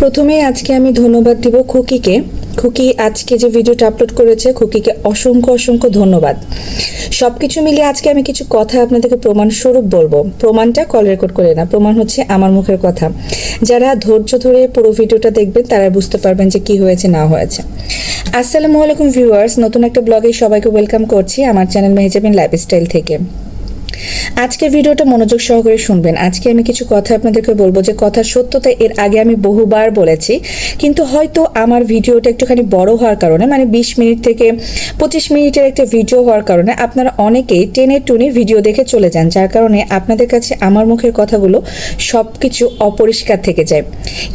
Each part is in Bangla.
প্রথমেই আজকে আমি ধন্যবাদ দিব খুকিকে। খুকি আজকে যে ভিডিওটা আপলোড করেছে, খুকিকে অসংখ্য অসংখ্য ধন্যবাদ। সব কিছু মিলিয়ে আজকে আমি কিছু কথা আপনাদেরকে প্রমাণস্বরূপ বলবো। প্রমাণটা কল রেকর্ড করে না, প্রমাণ হচ্ছে আমার মুখের কথা। যারা ধৈর্য ধরে পুরো ভিডিওটা দেখবেন তারা বুঝতে পারবেন যে কি হয়েছে না হয়েছে। আসসালামু আলাইকুম ভিউয়ার্স, নতুন একটা ব্লগে সবাইকে ওয়েলকাম করছি আমার চ্যানেল মেহেজাবিন লাইফস্টাইল থেকে। আজকে ভিডিওটা মনোযোগ সহকারে শুনবেন। আজকে আমি কিছু কথা আপনাদেরকে বলবো যে কথার সত্যতা এর আগে আমি বহুবার বলেছি, কিন্তু হয়তো আমার ভিডিওটা একটুখানি বড় হওয়ার কারণে, মানে 20 মিনিট থেকে 25 মিনিটের একটা ভিডিও হওয়ার কারণে আপনারা অনেকেই টেনে টুনে ভিডিও দেখে চলে যান, যার কারণে আপনাদের কাছে আমার মুখের কথাগুলো সব কিছু অপরিষ্কার থেকে যায়।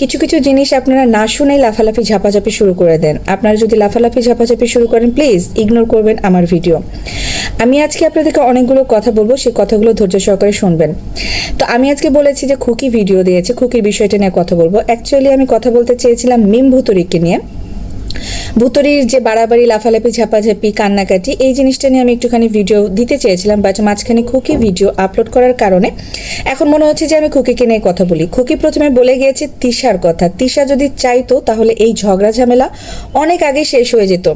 কিছু কিছু জিনিস আপনারা না শুনেই লাফালাফি ঝাপাঝাপি শুরু করে দেন। আপনারা যদি লাফালাফি ঝাপাঝাপি শুরু করেন, প্লিজ ইগনোর করবেন আমার ভিডিও। আমি আজকে আপনাদেরকে অনেকগুলো কথা বলবো, সেই কথাগুলো ধৈর্য সহকারে শুনবেন। তো আমি আজকে বলেছি যে খুকি ভিডিও দিয়েছে, খুকির বিষয়টা নিয়ে কথা বলবো। অ্যাকচুয়ালি আমি কথা বলতে চেয়েছিলাম মিম ভুতুরিকে নিয়ে। ভুতুরির যে বাড়াবাড়ি, লাফালাফি, ঝাপাঝাপি, কান্নাকাটি, এই জিনিসটা নিয়ে আমি একটুখানি ভিডিও দিতে চেয়েছিলাম, বাট মাঝখানে খুকি ভিডিও আপলোড করার কারণে এখন মনে হচ্ছে যে আমি খুকিকে নিয়ে কথা বলি। খুকি প্রথমে বলে গিয়েছে তিশার কথা। তিশা যদি চাইতো তাহলে এই ঝগড়া ঝামেলা অনেক আগে শেষ হয়ে যেত।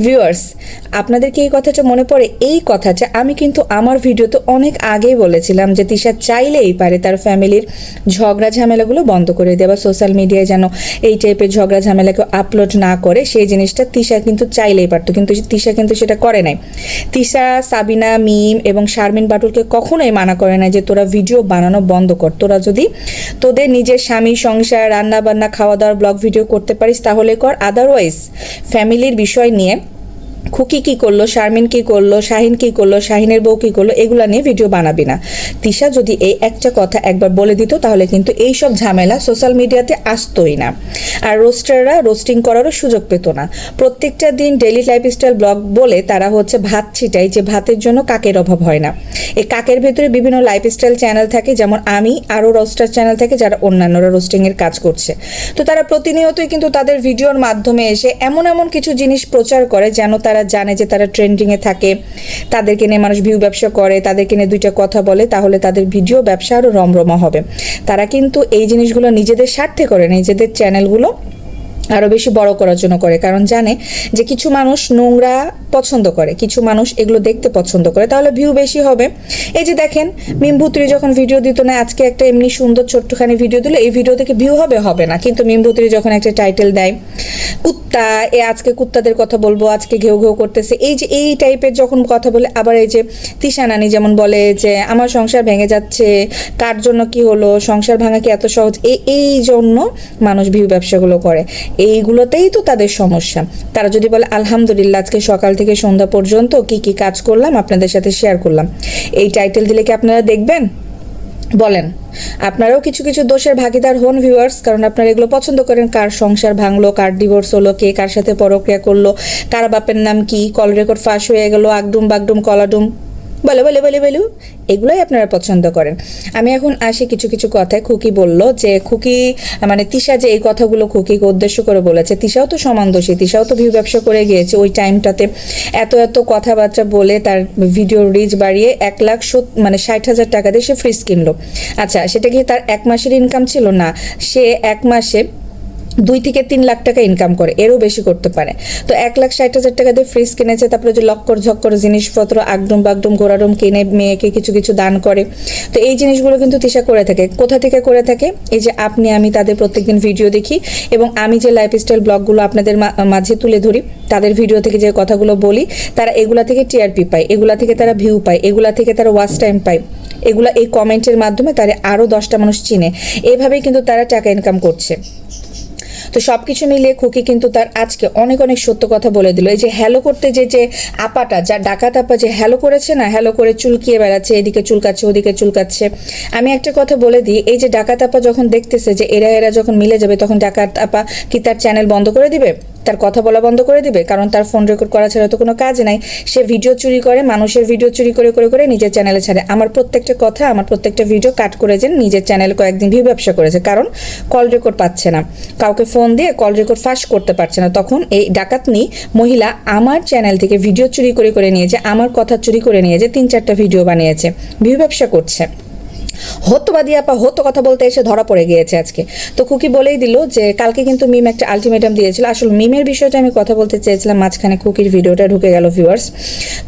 ভিউয়ার্স, আপনাদেরকে এই কথাটা মনে পড়ে? এই কথাটা আমি কিন্তু আমার ভিডিওতে অনেক আগেই বলেছিলাম যে তিশা চাইলেই পারে তার ফ্যামিলির ঝগড়া ঝামেলাগুলো বন্ধ করে দেওয়া, সোশ্যাল মিডিয়ায় যেন এই টাইপের ঝগড়া ঝামেলাকে আপলোড না করে, সেই জিনিসটা তিশা কিন্তু চাইলেই পারতো, কিন্তু তিশা কিন্তু সেটা করে নাই। তিশা সাবিনা, মিম এবং শারমিন বাটুলকে কখনোই মানা করে না যে তোরা ভিডিও বানানো বন্ধ কর। তোরা যদি তোদের নিজের স্বামী, সংসার, রান্না বান্না, খাওয়া দাওয়ার ব্লগ ভিডিও করতে পারিস তাহলে কর, আদারওয়াইজ ফ্যামিলির বিষয় নিয়ে খুকি কি করলো, শারমিন কি করলো, শাহিন কি করলো, শাহিনের বউ কি করলো, এগুলা নিয়ে ভিডিও বানাবি না। তিশা যদি এই একটা কথা একবার বলে দিত তাহলে কিন্তু এই সব ঝামেলা সোশ্যাল মিডিয়াতে আসতোই না, আর রোস্টাররা রোস্টিং করারও সুযোগ পেত না। প্রত্যেকটা দিন ডেইলি লাইফস্টাইল ব্লগ বলে তারা হচ্ছে ভাত ছিটায়, যে ভাতের জন্য কাকের অভাব হয় না। এই কাকের ভেতরে বিভিন্ন লাইফস্টাইল চ্যানেল থাকে, যেমন আমি, আরও রোস্টার চ্যানেল থাকে যারা অন্যান্যরা রোস্টিংয়ের কাজ করছে। তো তারা প্রতিনিয়তই কিন্তু তাদের ভিডিওর মাধ্যমে এসে এমন এমন কিছু জিনিস প্রচার করে যেন তারা জানে যে তারা ট্রেন্ডিংয়ে থাকে, তাদেরকে নিয়ে মানুষ ভিউ ব্যবসা করে, তাদেরকে নিয়ে দুইটা কথা বলে, তাহলে তাদের ভিডিও ব্যবসা আরও রমরমা হবে। তারা কিন্তু এই জিনিসগুলো নিজেদের স্বার্থে করে, নিজেদের চ্যানেলগুলো আরও বেশি বড় করার জন্য করে, কারণ জানে যে কিছু মানুষ নোংরা পছন্দ করে, কিছু মানুষ এগুলো দেখতে পছন্দ করে, তাহলে ভিউ বেশি হবে। এই যে দেখেন, মিম ভুতুরি যখন ভিডিও দিত না, আজকে একটা এমনি সুন্দর ছোট্টখানি ভিডিও দিল, এই ভিডিও থেকে ভিউ হবে হবে না, কিন্তু মিম ভুতুরি যখন একটা টাইটেল দেয় কুত্তা, আজকে কুত্তাদের কথা বলবো, আজকে ঘেউ ঘেউ করতেছে, এই যে এই টাইপের যখন কথা বলে, আবার এই যে তিশা নানি যেমন বলে যে আমার সংসার ভেঙে যাচ্ছে, কার জন্য কি হলো, সংসার ভাঙা কি এত সহজ, এই জন্য মানুষ ভিউ ব্যবসাগুলো করে। এইগুলোতেই তো তাদের সমস্যা। তারা যদি বলে আলহামদুলিল্লাহ আজকে সকাল থেকে সন্ধ্যা পর্যন্ত কি কি কাজ করলাম আপনাদের সাথে শেয়ার করলাম, এই টাইটেল দিলে কি আপনারা দেখবেন? বলেন। আপনারাও কিছু কিছু দোষের ভাগিদার হন ভিউয়ার্স, কারণ আপনারা এগুলো পছন্দ করেন। কার সংসার ভাঙলো, কার ডিভোর্স হলো, কে কার সাথে পরক্রিয়া করলো, কার বাপের নাম কি, কল রেকর্ড ফাঁস হয়ে গেল, আগডুম বাগডুম কলাডুম, বলে বলে বলে বলু, এগুলোই আপনারা পছন্দ করেন। আমি এখন আসি কিছু কিছু কথায়। খুকি বলল যে খুকি মানে তিশা যে এই কথাগুলো খুকিকে উদ্দেশ্য করে বলেছে, তিশাও তো সমান দোষী, তিশাও তো ভিউ ব্যবসা করে গিয়েছে। ওই টাইমটাতে এত এত কথাবার্তা বলে তার ভিডিও রিচ বাড়িয়ে 1,60,000 টাকা দিয়ে সে ফ্রিজ কিনলো। আচ্ছা, সেটা কি তার এক মাসের ইনকাম ছিল? না, সে এক মাসে 2 থেকে 3 লাখ টাকা ইনকাম করে, এরও বেশি করতে পারে। তো 1,60,000 টাকা দিয়ে ফ্রিজ কিনেছে, তারপরে যে লক্কর ঝক্কর জিনিসপত্র আগডুম বাগডুম ঘোরাডুম কিনে মেয়েকে কিছু কিছু দান করে। তো এই জিনিসগুলো কিন্তু তিশা করে থাকে। কোথা থেকে করে থাকে? এই যে আপনি আমি তাদের প্রত্যেকদিন ভিডিও দেখি, এবং আমি যে লাইফস্টাইল ব্লগগুলো আপনাদের মাঝে তুলে ধরি, তাদের ভিডিও থেকে যে কথাগুলো বলি, তারা এগুলা থেকে টিআরপি পায়, এগুলা থেকে তারা ভিউ পায়, এগুলা থেকে তারা ওয়াচ টাইম পায়, এগুলা এই কমেন্টের মাধ্যমে তারা আরও 10টা মানুষ চিনে। এইভাবেই কিন্তু তারা টাকা ইনকাম করছে। তো সব কিছু মিলিয়ে খুকি কিন্তু তার আজকে অনেক অনেক সত্য কথা বলে দিল। এই যে হ্যালো করতে যে আপাটা, যা ডাকাত আপা যে হ্যালো করেছে না, হ্যালো করে চুলকিয়ে বেড়াচ্ছে, এদিকে চুলকাচ্ছে ওদিকে চুলকাচ্ছে। আমি একটা কথা বলে দিই, এই যে ডাকাত আপা যখন দেখতেছে যে এরা যখন মিলে যাবে, তখন ডাকাত আপা কি তার চ্যানেল বন্ধ করে দিবে? তার কথা বলা বন্ধ করে দিবে? কারণ তার ফোন রেকর্ড করা ছাড়া তো কোনো কাজ নাই। সে ভিডিও চুরি করে, মানুষের ভিডিও চুরি করে করে করে নিজের চ্যানেলে ছাড়ে। আমার প্রত্যেকটা কথা, আমার প্রত্যেকটা ভিডিও কাট করে যে নিজের চ্যানেলে কয়েকদিন ভিউ ব্যবসা করেছে, কারণ কল রেকর্ড পাচ্ছে না, কাউকে ফোন দিয়ে কল রেকর্ড ফাঁস করতে পারছে না। তখন এই ডাকাতনি মহিলা আমার চ্যানেল থেকে ভিডিও চুরি করে করে নিয়েছে, আমার কথা চুরি করে নিয়েছে, 3-4টা ভিডিও বানিয়েছে, ভিউ ব্যবসা করছে। হত্যবাদী আপা হত্য কথা বলতে এসে ধরা পড়ে গিয়েছে আজকে। তো খুকি বলেই দিল যে কালকে কিন্তু মিম একটা আলটিমেটাম দিয়েছিল। আসলে মিমের বিষয়টা আমি কথা বলতে চেয়েছিলাম, মাঝখানে খুকির ভিডিওটা ঢুকে গেল ভিউয়ার্স।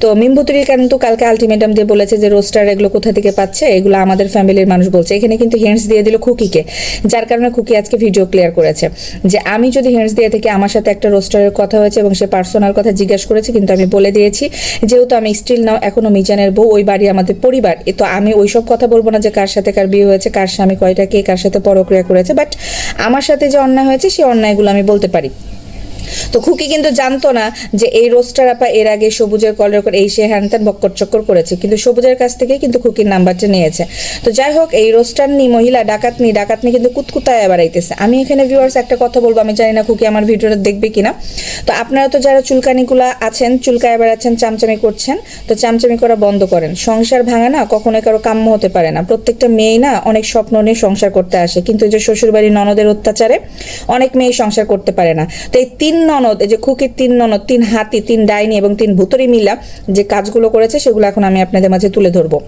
তো মিম ভুতুরি কিন্তু কালকে আলটিমেটাম দিয়ে বলেছে যে রোস্টার এগুলো কোথা থেকে পাচ্ছে, এগুলো আমাদের ফ্যামিলির মানুষ বলছে। এখানে কিন্তু হিন্টস দিয়ে দিল খুকিকে, যার কারণে খুকি আজকে ভিডিও ক্লিয়ার করেছে যে আমি যদি হিন্টস দিয়ে থাকি, আমার সাথে একটা রোস্টারের কথা হয়েছে এবং সে পার্সোনাল কথা জিজ্ঞাসা করেছে, কিন্তু আমি বলে দিয়েছি যেহেতু আমি স্টিল নাও এখনো মিজানের বউ, ওই বাড়ি আমাদের পরিবার, তো আমি ওইসব কথা বলবো না যে কার সাথে কার বিয়ে হয়েছে, কার স্বামী কয়টা, কে কার সাথে পরক্রিয়া করেছে, বাট আমার সাথে যে অন্যায় হয়েছে সেই অন্যায়গুলো আমি বলতে পারি। তো খুকি কিন্তু জানতো না যে এই রোস্টার আপা এর আগে সবুজের কলের করে এই সে হ্যান ত্যান বক্কর চক্কর করেছে, কিন্তু সবুজের কাছ থেকে কিন্তু খুকির নাম্বারটা নিয়েছে। তো যাই হোক, এই রোস্টারনি মহিলা ডাকাতনি কিন্তু কুতকুতায় বাড়াইতেছে। আমি এখানে ভিউয়ার্স একটা কথা বলবো, আমি জানি না খুকি আমার ভিডিওটা দেখবে কিনা। তো আপনারা তো যারা চুলকানিগুলা আছেন, চুলকায় বেড়াচ্ছেন, চামচামি করছেন, তো চামচামি করা বন্ধ করেন। সংসার ভাঙা না কখনোই কারো কাম্য হতে পারে না। প্রত্যেকটা মেয়ে না অনেক স্বপ্ন নিয়ে সংসার করতে আসে, কিন্তু এই যে শ্বশুরবাড়ির ননদের অত্যাচারে অনেক মেয়ে সংসার করতে পারে না। তো এই তিন ননদ, এই যে খুকির তিন ননদ, তিন হাতি, তিন ডাইনি এবং তিন ভুতুরি মিলা যে কাজগুলো করেছে সেগুলো এখন আমি আপনাদের মাঝে তুলে ধরবো।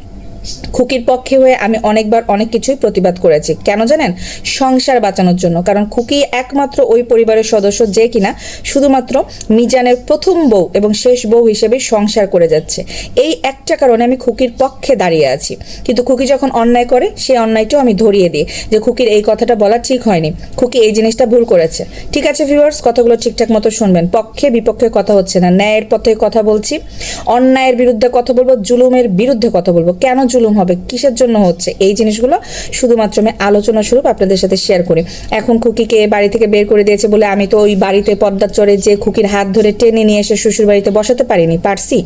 খুকির পক্ষে হয়ে আমি অনেকবার অনেক কিছুই প্রতিবাদ করেছি। কেন জানেন? সংসার বাঁচানোর জন্য। কারণ খুকি একমাত্র ওই পরিবারের সদস্য যে কিনা শুধুমাত্র মিজানের প্রথম বউ এবং শেষ বউ হিসেবে সংসার করে যাচ্ছে। এই একটা কারণে আমি খুকির পক্ষে দাঁড়িয়ে আছি। কিন্তু খুকি যখন অন্যায় করে সেই অন্যায়টাও আমি ধরিয়ে দিই যে খুকির এই কথাটা বলা ঠিক হয়নি, খুকি এই জিনিসটা ভুল করেছে। ঠিক আছে ভিউয়ার্স, কথাগুলো ঠিকঠাক মতো শুনবেন। পক্ষে বিপক্ষে কথা হচ্ছে না, ন্যায়ের পথে কথা বলছি, অন্যায়ের বিরুদ্ধে কথা বলবো, জুলুমের বিরুদ্ধে কথা বলবো। কেন জুলুম হবে, কিসের জন্য হচ্ছে, এই জিনিসগুলো শুধুমাত্র আমি আলোচনা স্বরূপ আপনাদের সাথে শেয়ার করি। এখন খুকিকে বাড়ি থেকে বের করে দিয়েছে বলে আমি তো ওই বাড়িতে পর্দার চড়ে যে খুকির হাত ধরে টেনে নিয়ে এসে শ্বশুর বাড়িতে বসাতে পারিনি। পারছি?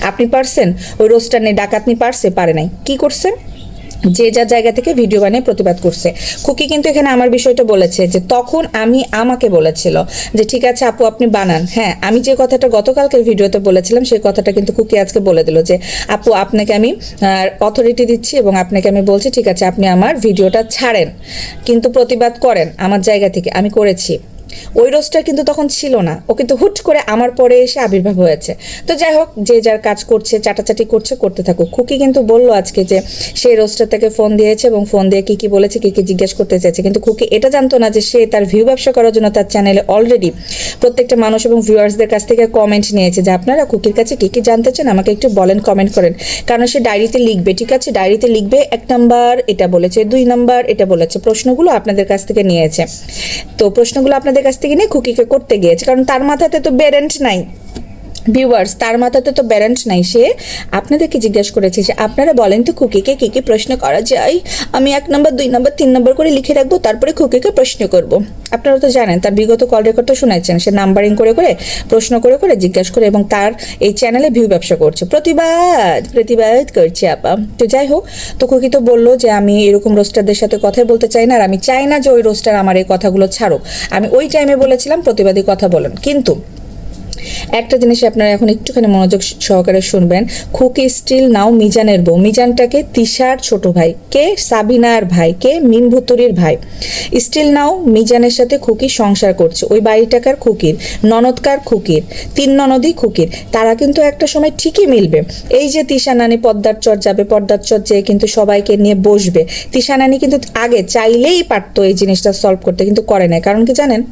আপনি পারছেন? ওই রোস্টার নিয়ে ডাকাতনি পারছে? পারে নাই। কি করছে? যে যার জায়গা থেকে ভিডিও বানিয়ে প্রতিবাদ করছে। খুকি কিন্তু এখানে আমার বিষয়টা বলেছে যে তখন আমাকে বলেছিল যে ঠিক আছে আপু আপনি বানান। হ্যাঁ, আমি যে কথাটা গতকালকের ভিডিওতে বলেছিলাম সেই কথাটা কিন্তু খুকি আজকে বলে দিল যে আপু আপনাকে আমি অথরিটি দিচ্ছি এবং আপনাকে আমি বলছি ঠিক আছে আপনি আমার ভিডিওটা ছাড়েন, কিন্তু প্রতিবাদ করেন আমার জায়গা থেকে। আমি করেছি। ওই রোস্টার কিন্তু তখন ছিল না, ও কিন্তু হুট করে আমার পরে এসে আবির্ভাব হয়েছে। তো যাই হোক, যে যার কাজ করছে, চাটাচাটি করছে, করতে থাকুক। খুকি কিন্তু বললো আজকে যে সেই রোস্টার তাকে ফোন দিয়েছে এবং ফোন দিয়ে কি বলেছে, কি জিজ্ঞেস করতে চাইছে, কিন্তু খুকি এটা জানতো না যে সে তার ভিউ ব্যবসা করার জন্য তার চ্যানেলে অলরেডি প্রত্যেকটা মানুষ এবং ভিউয়ার্সদের কাছ থেকে কমেন্ট নিয়েছে যে আপনারা খুকির কাছে কি জানতে চান আমাকে একটু বলেন, কমেন্ট করেন। কারণ সে ডায়েরিতে লিখবে, ঠিক আছে, ডায়েরিতে লিখবে 1 নাম্বার এটা বলেছে, 2 নাম্বার এটা বলেছে। প্রশ্নগুলো আপনাদের কাছ থেকে নিয়েছে। তো প্রশ্নগুলো আপনাদের কাছ থেকে নিয়ে খুকিকে করতে গিয়েছে, কারণ তার মাথাতে তো ব্যারেন্ট নাই ভিউয়ার্স, তার মাথাতে তো ব্যারেন্ট নাই। সে আপনাদেরকে জিজ্ঞাসা করেছে যে আপনারা বলেন তো খুকিকে কি প্রশ্ন করা যায়, আমি 1 নাম্বার 2 নাম্বার 3 নাম্বার করে লিখে রাখবো, তারপরে খুকিকে প্রশ্ন করব। আপনারা তো জানেন, তার বিগত কল রেকর্ড তো শুনেছেন, সে নাম্বারিং করে প্রশ্ন করে জিজ্ঞাসা করে এবং তার এই চ্যানেলে ভিউ ব্যবসা করছে, প্রতিবাদ করছে আপা। তো যাই হোক, তো খুকি তো বললো যে আমি এরকম রোস্টারদের সাথে কথাই বলতে চাই না, আর আমি চাই না যে ওই রোস্টার আমার এই কথাগুলো ছাড়ুক। আমি ওই টাইমে বলেছিলাম প্রতিবাদী কথা বলেন। কিন্তু একটা জিনিস আপনারা এখন একটুখানি মনোযোগ সহকারে শুনবেন। খুকি স্টিল নাও মিজানের বউ। মিজানটাকে তিশার ছোট ভাই, কে সাবিনার ভাই, কে মিম ভুতুরির ভাই। স্টিল নাও মিজানের সাথে খুকি সংসার করছে। ওই বাড়িটাকার খুকির, ননদকার খুকির, 3 ননদই খুকির। তারা কিন্তু একটা সময় ঠিকই মিলবে। এই যে তিশা নানি পদ্মার চর যাবে, পদ্মার চর যেয়ে কিন্তু সবাইকে নিয়ে বসবে। তিশা নানি কিন্তু আগে চাইলেই পারতো এই জিনিসটা সলভ করতে, কিন্তু করে না। কারণ কি জানেন?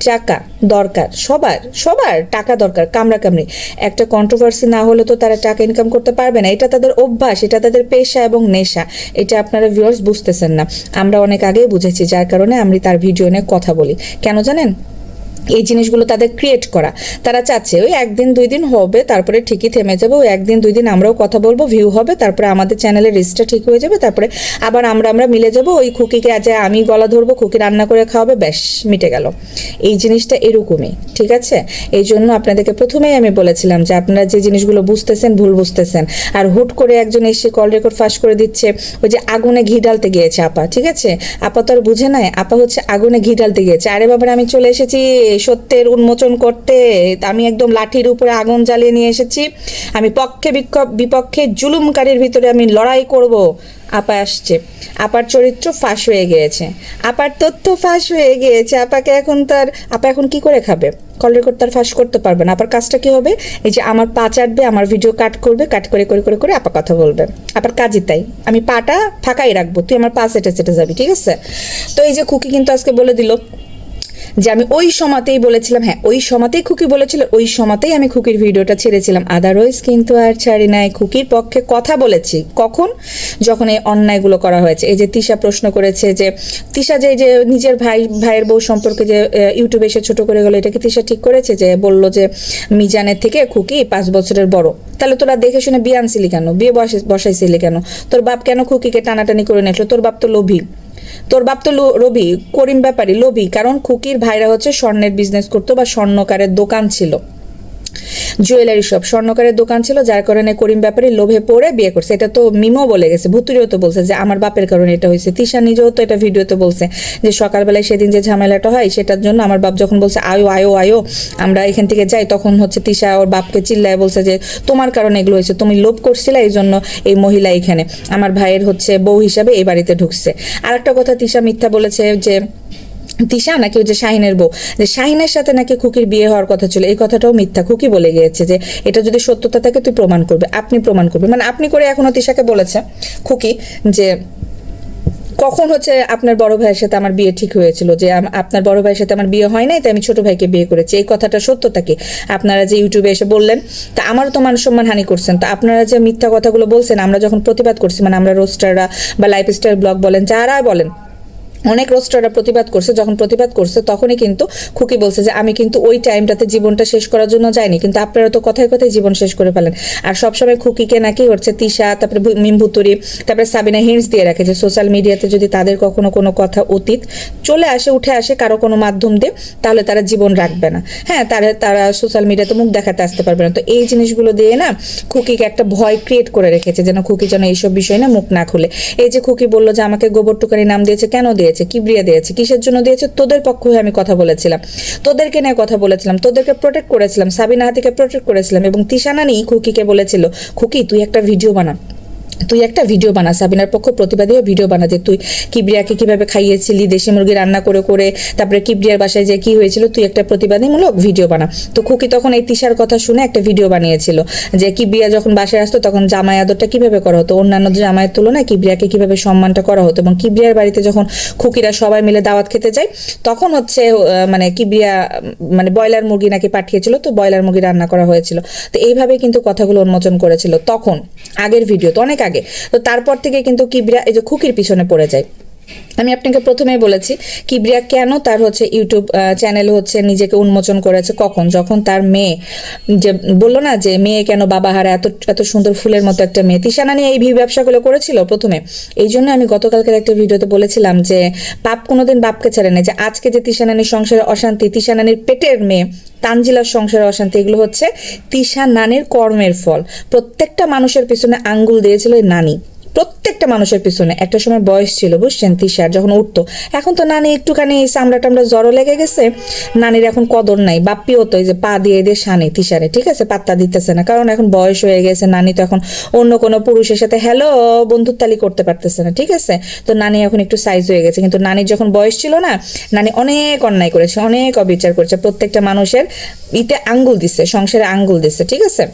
টাকা দরকার, সবার টাকা দরকার, কামড়ি। একটা কন্ট্রোভার্সি না হলে তো তারা টাকা ইনকাম করতে পারবে না। এটা তাদের অভ্যাস, এটা তাদের পেশা এবং নেশা। এটা আপনারা ভিউয়ার্স বুঝতেছেন না, আমরা অনেক আগেই বুঝেছি, যার কারণে আমি তার ভিডিও নিয়ে কথা বলি। কেন জানেন? এই জিনিসগুলো তাদের ক্রিয়েট করা। তারা চাচ্ছে ওই 1 দিন 2 দিন হবে, তারপরে ঠিকই থেমে যাবে। ওই 1 দিন 2 দিন আমরাও কথা বলবো, ভিউ হবে, তারপরে আমাদের চ্যানেলের রিচটা ঠিক হয়ে যাবে, তারপরে আবার আমরা মিলে যাব। ওই খুকিকে আজ আমি গলা ধরবো, খুকি রান্না করে খাওয়াবে, ব্যাস মিটে গেল। এই জিনিসটা এরকমই, ঠিক আছে? এই জন্য আপনাদেরকে প্রথমেই আমি বলেছিলাম যে আপনারা যে জিনিসগুলো বুঝতেছেন ভুল বুঝতেছেন। আর হুট করে একজন এসে কল রেকর্ড ফাঁস করে দিচ্ছে, ওই যে আগুনে ঘি ঢালতে গিয়েছে আপা, ঠিক আছে? আপা তো আর বুঝে নাই, আপা হচ্ছে আগুনে ঘি ঢালতে গিয়েছে। আরে বাবার, আমি চলে এসেছি সত্যের উন্মোচন করতে। আমি একদম লাঠির উপরে আগুন জ্বালিয়ে নিয়ে এসেছি। আমি পক্ষে বিপক্ষে জুলুমকারীর ভিতরে আমি লড়াই করব। আপা আসছে, আপার চরিত্র ফাঁস হয়ে গিয়েছে, আপার তথ্য ফাঁস হয়ে গিয়েছে। আপা এখন কি করে খাবে? কল রেকর্ড তার ফাঁস করতে পারবে না। আপার কাজটা কি হবে, এই যে আমার পা চাটবে, আমার ভিডিও কাট করবে, কাট করে করে করে করে আপা কথা বলবে। আপার কাজই তাই, আমি পাটা ফাঁকাই রাখবো, তুই আমার পা চেটে চেটে যাবি, ঠিক আছে? তো এই যে খুকি কিন্তু আজকে বলে দিল যে আমি ওই সময়তেই বলেছিলাম, হ্যাঁ ওই সময়তেই খুকি বলেছিল, ওই সময়তেই আমি খুকির ভিডিওটা ছেড়েছিলাম, আদারওয়াইজ কিন্তু আর ছাড়ি নাই। খুকির পক্ষে কথা বলেছি কখন, যখন এই অন্যায়গুলো করা হয়েছে। এই যে তিশা প্রশ্ন করেছে যে তিশা যে নিজের ভাইয়ের বউ সম্পর্কে যে ইউটিউবে এসে ছোট করে গেলো, এটা কি তিশা ঠিক করেছে? যে বললো যে মিজানের থেকে খুকি 5 বছরের বড়, তাহলে তোরা দেখে শুনে বিয়ে আনছিলি কেন, বিয়ে বসাইছিলি কেন? তোর বাপ কেন খুকিকে টানাটানি করে নিয়েছিল? তোর বাপ তো লোভী, তোর বাপ তো রবি করিম ব্যাপারী লোভী, কারণ খুকির ভাইরা হচ্ছে স্বর্ণের বিজনেস করতো বা স্বর্ণকারের দোকান ছিল, জুয়েলারি শপ, স্বর্ণকারের দোকান ছিল, যার কারণে করিম ব্যাপারী লোভে পড়ে বিয়ে করছে। এটা তো মিমও বলে গেছে, ভুতুরিও তো বলছে যে আমার বাপের কারণে এটা হয়েছে। তিশা নিজেও তো এটা ভিডিওতে বলছে যে সকালবেলায় সেদিন যে ঝামেলাটা হয় সেটার জন্য আমার বাপ যখন বলছে আয়ো আয়ো আয়ো আমরা এখান থেকে যাই, তখন হচ্ছে তিশা ওর বাপকে চিল্লায় বলছে যে তোমার কারণে এগুলো হয়েছে, তুমি লোভ করছিলে এই জন্য এই মহিলা এখানে আমার ভাইয়ের হচ্ছে বউ হিসাবে এই বাড়িতে ঢুকছে। আর একটা কথা তিশা মিথ্যা বলেছে যে তিশা নাকি ওই যে শাহিনের বউ, যে শাহিনের সাথে নাকি খুকির বিয়ে হওয়ার কথা ছিল, এই কথাটাও মিথ্যা। খুকি বলে গিয়েছে যে এটা যদি সত্যতা থাকে তুই প্রমাণ করবে, আপনি প্রমাণ করবে, মানে আপনি করে এখনো তিশাকে বলেছে খুকি যে কখন হচ্ছে আপনার বড় ভাইয়ের সাথে আমার বিয়ে ঠিক হয়েছিল, যে আপনার বড় ভাইয়ের সাথে আমার বিয়ে হয় নাই, তাই আমি ছোট ভাইকে বিয়ে করেছি। এই কথাটা সত্যতা কি? আপনারা যে ইউটিউবে এসে বললেন, তা আমারও তো মান সম্মান হানি করছেন। তো আপনারা যে মিথ্যা কথাগুলো বলছেন, আমরা যখন প্রতিবাদ করছি, মানে আমরা রোস্টাররা বা লাইফস্টাইল ব্লগ বলেন, যারা বলেন, অনেক রোস্টাররা প্রতিবাদ করছে, যখন প্রতিবাদ করছে তখনই কিন্তু খুকি বলছে যে আমি কিন্তু ওই টাইমটাতে জীবনটা শেষ করার জন্য যাইনি, কিন্তু আপনারা তো কথায় কথায় জীবন শেষ করে ফেলেন। আর সবসময় খুকিকে নাকি হচ্ছে তিশা, তারপরে মিম ভুতুরি, তারপরে সাবিনা হিন্টস দিয়ে রাখে যে সোশ্যাল মিডিয়াতে যদি তাদের কখনো কোনো কথা অতীত চলে আসে, উঠে আসে কারো কোনো মাধ্যম দিয়ে, তাহলে তারা জীবন রাখবে না। হ্যাঁ, তারা সোশ্যাল মিডিয়াতে মুখ দেখাতে আসতে পারবে না। তো এই জিনিসগুলো দিয়ে না খুকিকে একটা ভয় ক্রিয়েট করে রেখেছে, যেন খুকি যেন এইসব বিষয় না মুখ না খুলে। এই যে খুকি বললো যে আমাকে গোবর টুকারি নাম দিয়েছে, কেন দিয়েছে, কিবরিয়া দিয়েছে, কিসের জন্য দিয়েছে? তোদের পক্ষ হয়ে আমি কথা বলেছিলাম, তোদেরকে নিয়ে কথা বলেছিলাম, তোদেরকে প্রোটেক্ট করেছিলাম, সাবিনা হাতিকে প্রোটেক্ট করেছিলাম। এবং তিশা নানি খুকিকে বলেছিল খুকি তুই একটা ভিডিও বানা, তুই একটা ভিডিও বানা, সাবিনার পক্ষ প্রতিবাদী ভিডিও বানা, যে তুই কিবরিয়াকে কিভাবে খাইয়েছিলি দেশি মুরগি রান্না করে করে, তারপরে কিবরিয়ার বাসায় যে কি হয়েছিল, তুই একটা প্রতিবাদীমূলক ভিডিও বানা। তো খুকি তখন এই তিশার কথা শুনে একটা ভিডিও বানিয়েছিল যে কিবরিয়া যখন বাসায় আসতো তখন জামাই আদরটা কিভাবে করা হতো, অন্যান্য জামাইয়ের তুলনায় কিবরিয়াকে কিভাবে সম্মানটা করা হতো, এবং কিবরিয়ার বাড়িতে যখন খুকিরা সবাই মিলে দাওয়াত খেতে যায় তখন হচ্ছে মানে কিবরিয়া মানে ব্রয়লার মুরগি নাকি পাঠিয়েছিল, তো ব্রয়লার মুরগি রান্না করা হয়েছিল। তো এইভাবে কিন্তু কথাগুলো উন্মোচন করেছিল তখন, আগের ভিডিও তো অনেক আগে। তো তারপর থেকে কিন্তু কিবরিয়া এই যে খুকির পিছনে পড়ে যায়। আমি আপনাকে প্রথমেই বলেছি কিবরিয়া কেন তার হচ্ছে ইউটিউব চ্যানেল হচ্ছে নিজেকে উন্মোচন করেছে, কখন, যখন তার মেয়ে যে বললো না যে মেয়ে কেন বাবা হারা, এত এত সুন্দর ফুলের মতো একটা মেয়ে, তিশা নানি এই ব্যবসাগুলো করেছিল প্রথমে। এই জন্য আমি গতকালকের একটা ভিডিওতে বলেছিলাম যে পাপ কোনোদিন বাপকে ছাড়ে না, যে আজকে যে তিশা নানির সংসারে অশান্তি, তিশা নানির পেটের মেয়ে তানজিলার সংসারে অশান্তি, এগুলো হচ্ছে তিশা নানির কর্মের ফল। প্রত্যেকটা মানুষের পিছনে আঙ্গুল দিয়েছিল নানি, প্রত্যেকটা মানুষের পিছনে। একটা সময় বয়স ছিল বুঝছেন তিশার, যখন উঠতো। এখন তো নানি একটুখানি চামড়া টামড়া জড়ো লেগে গেছে, নানির এখন কদর নাই। বাপ্পিও তো এই যে পা দিয়ে দিয়ে শানে তিশারে, ঠিক আছে, পাত্তা দিতেছে না, কারণ এখন বয়স হয়ে গেছে। নানি তো এখন অন্য কোনো পুরুষের সাথে হ্যালো বন্ধুত্বালি করতে পারতেছে না, ঠিক আছে। তো নানি এখন একটু সাইজ হয়ে গেছে, কিন্তু নানির যখন বয়স ছিল না, নানি অনেক অন্যায় করেছে, অনেক অবিচার করেছে, প্রত্যেকটা মানুষের ইতে আঙ্গুল দিচ্ছে, সংসারে আঙ্গুল দিচ্ছে, ঠিক আছে।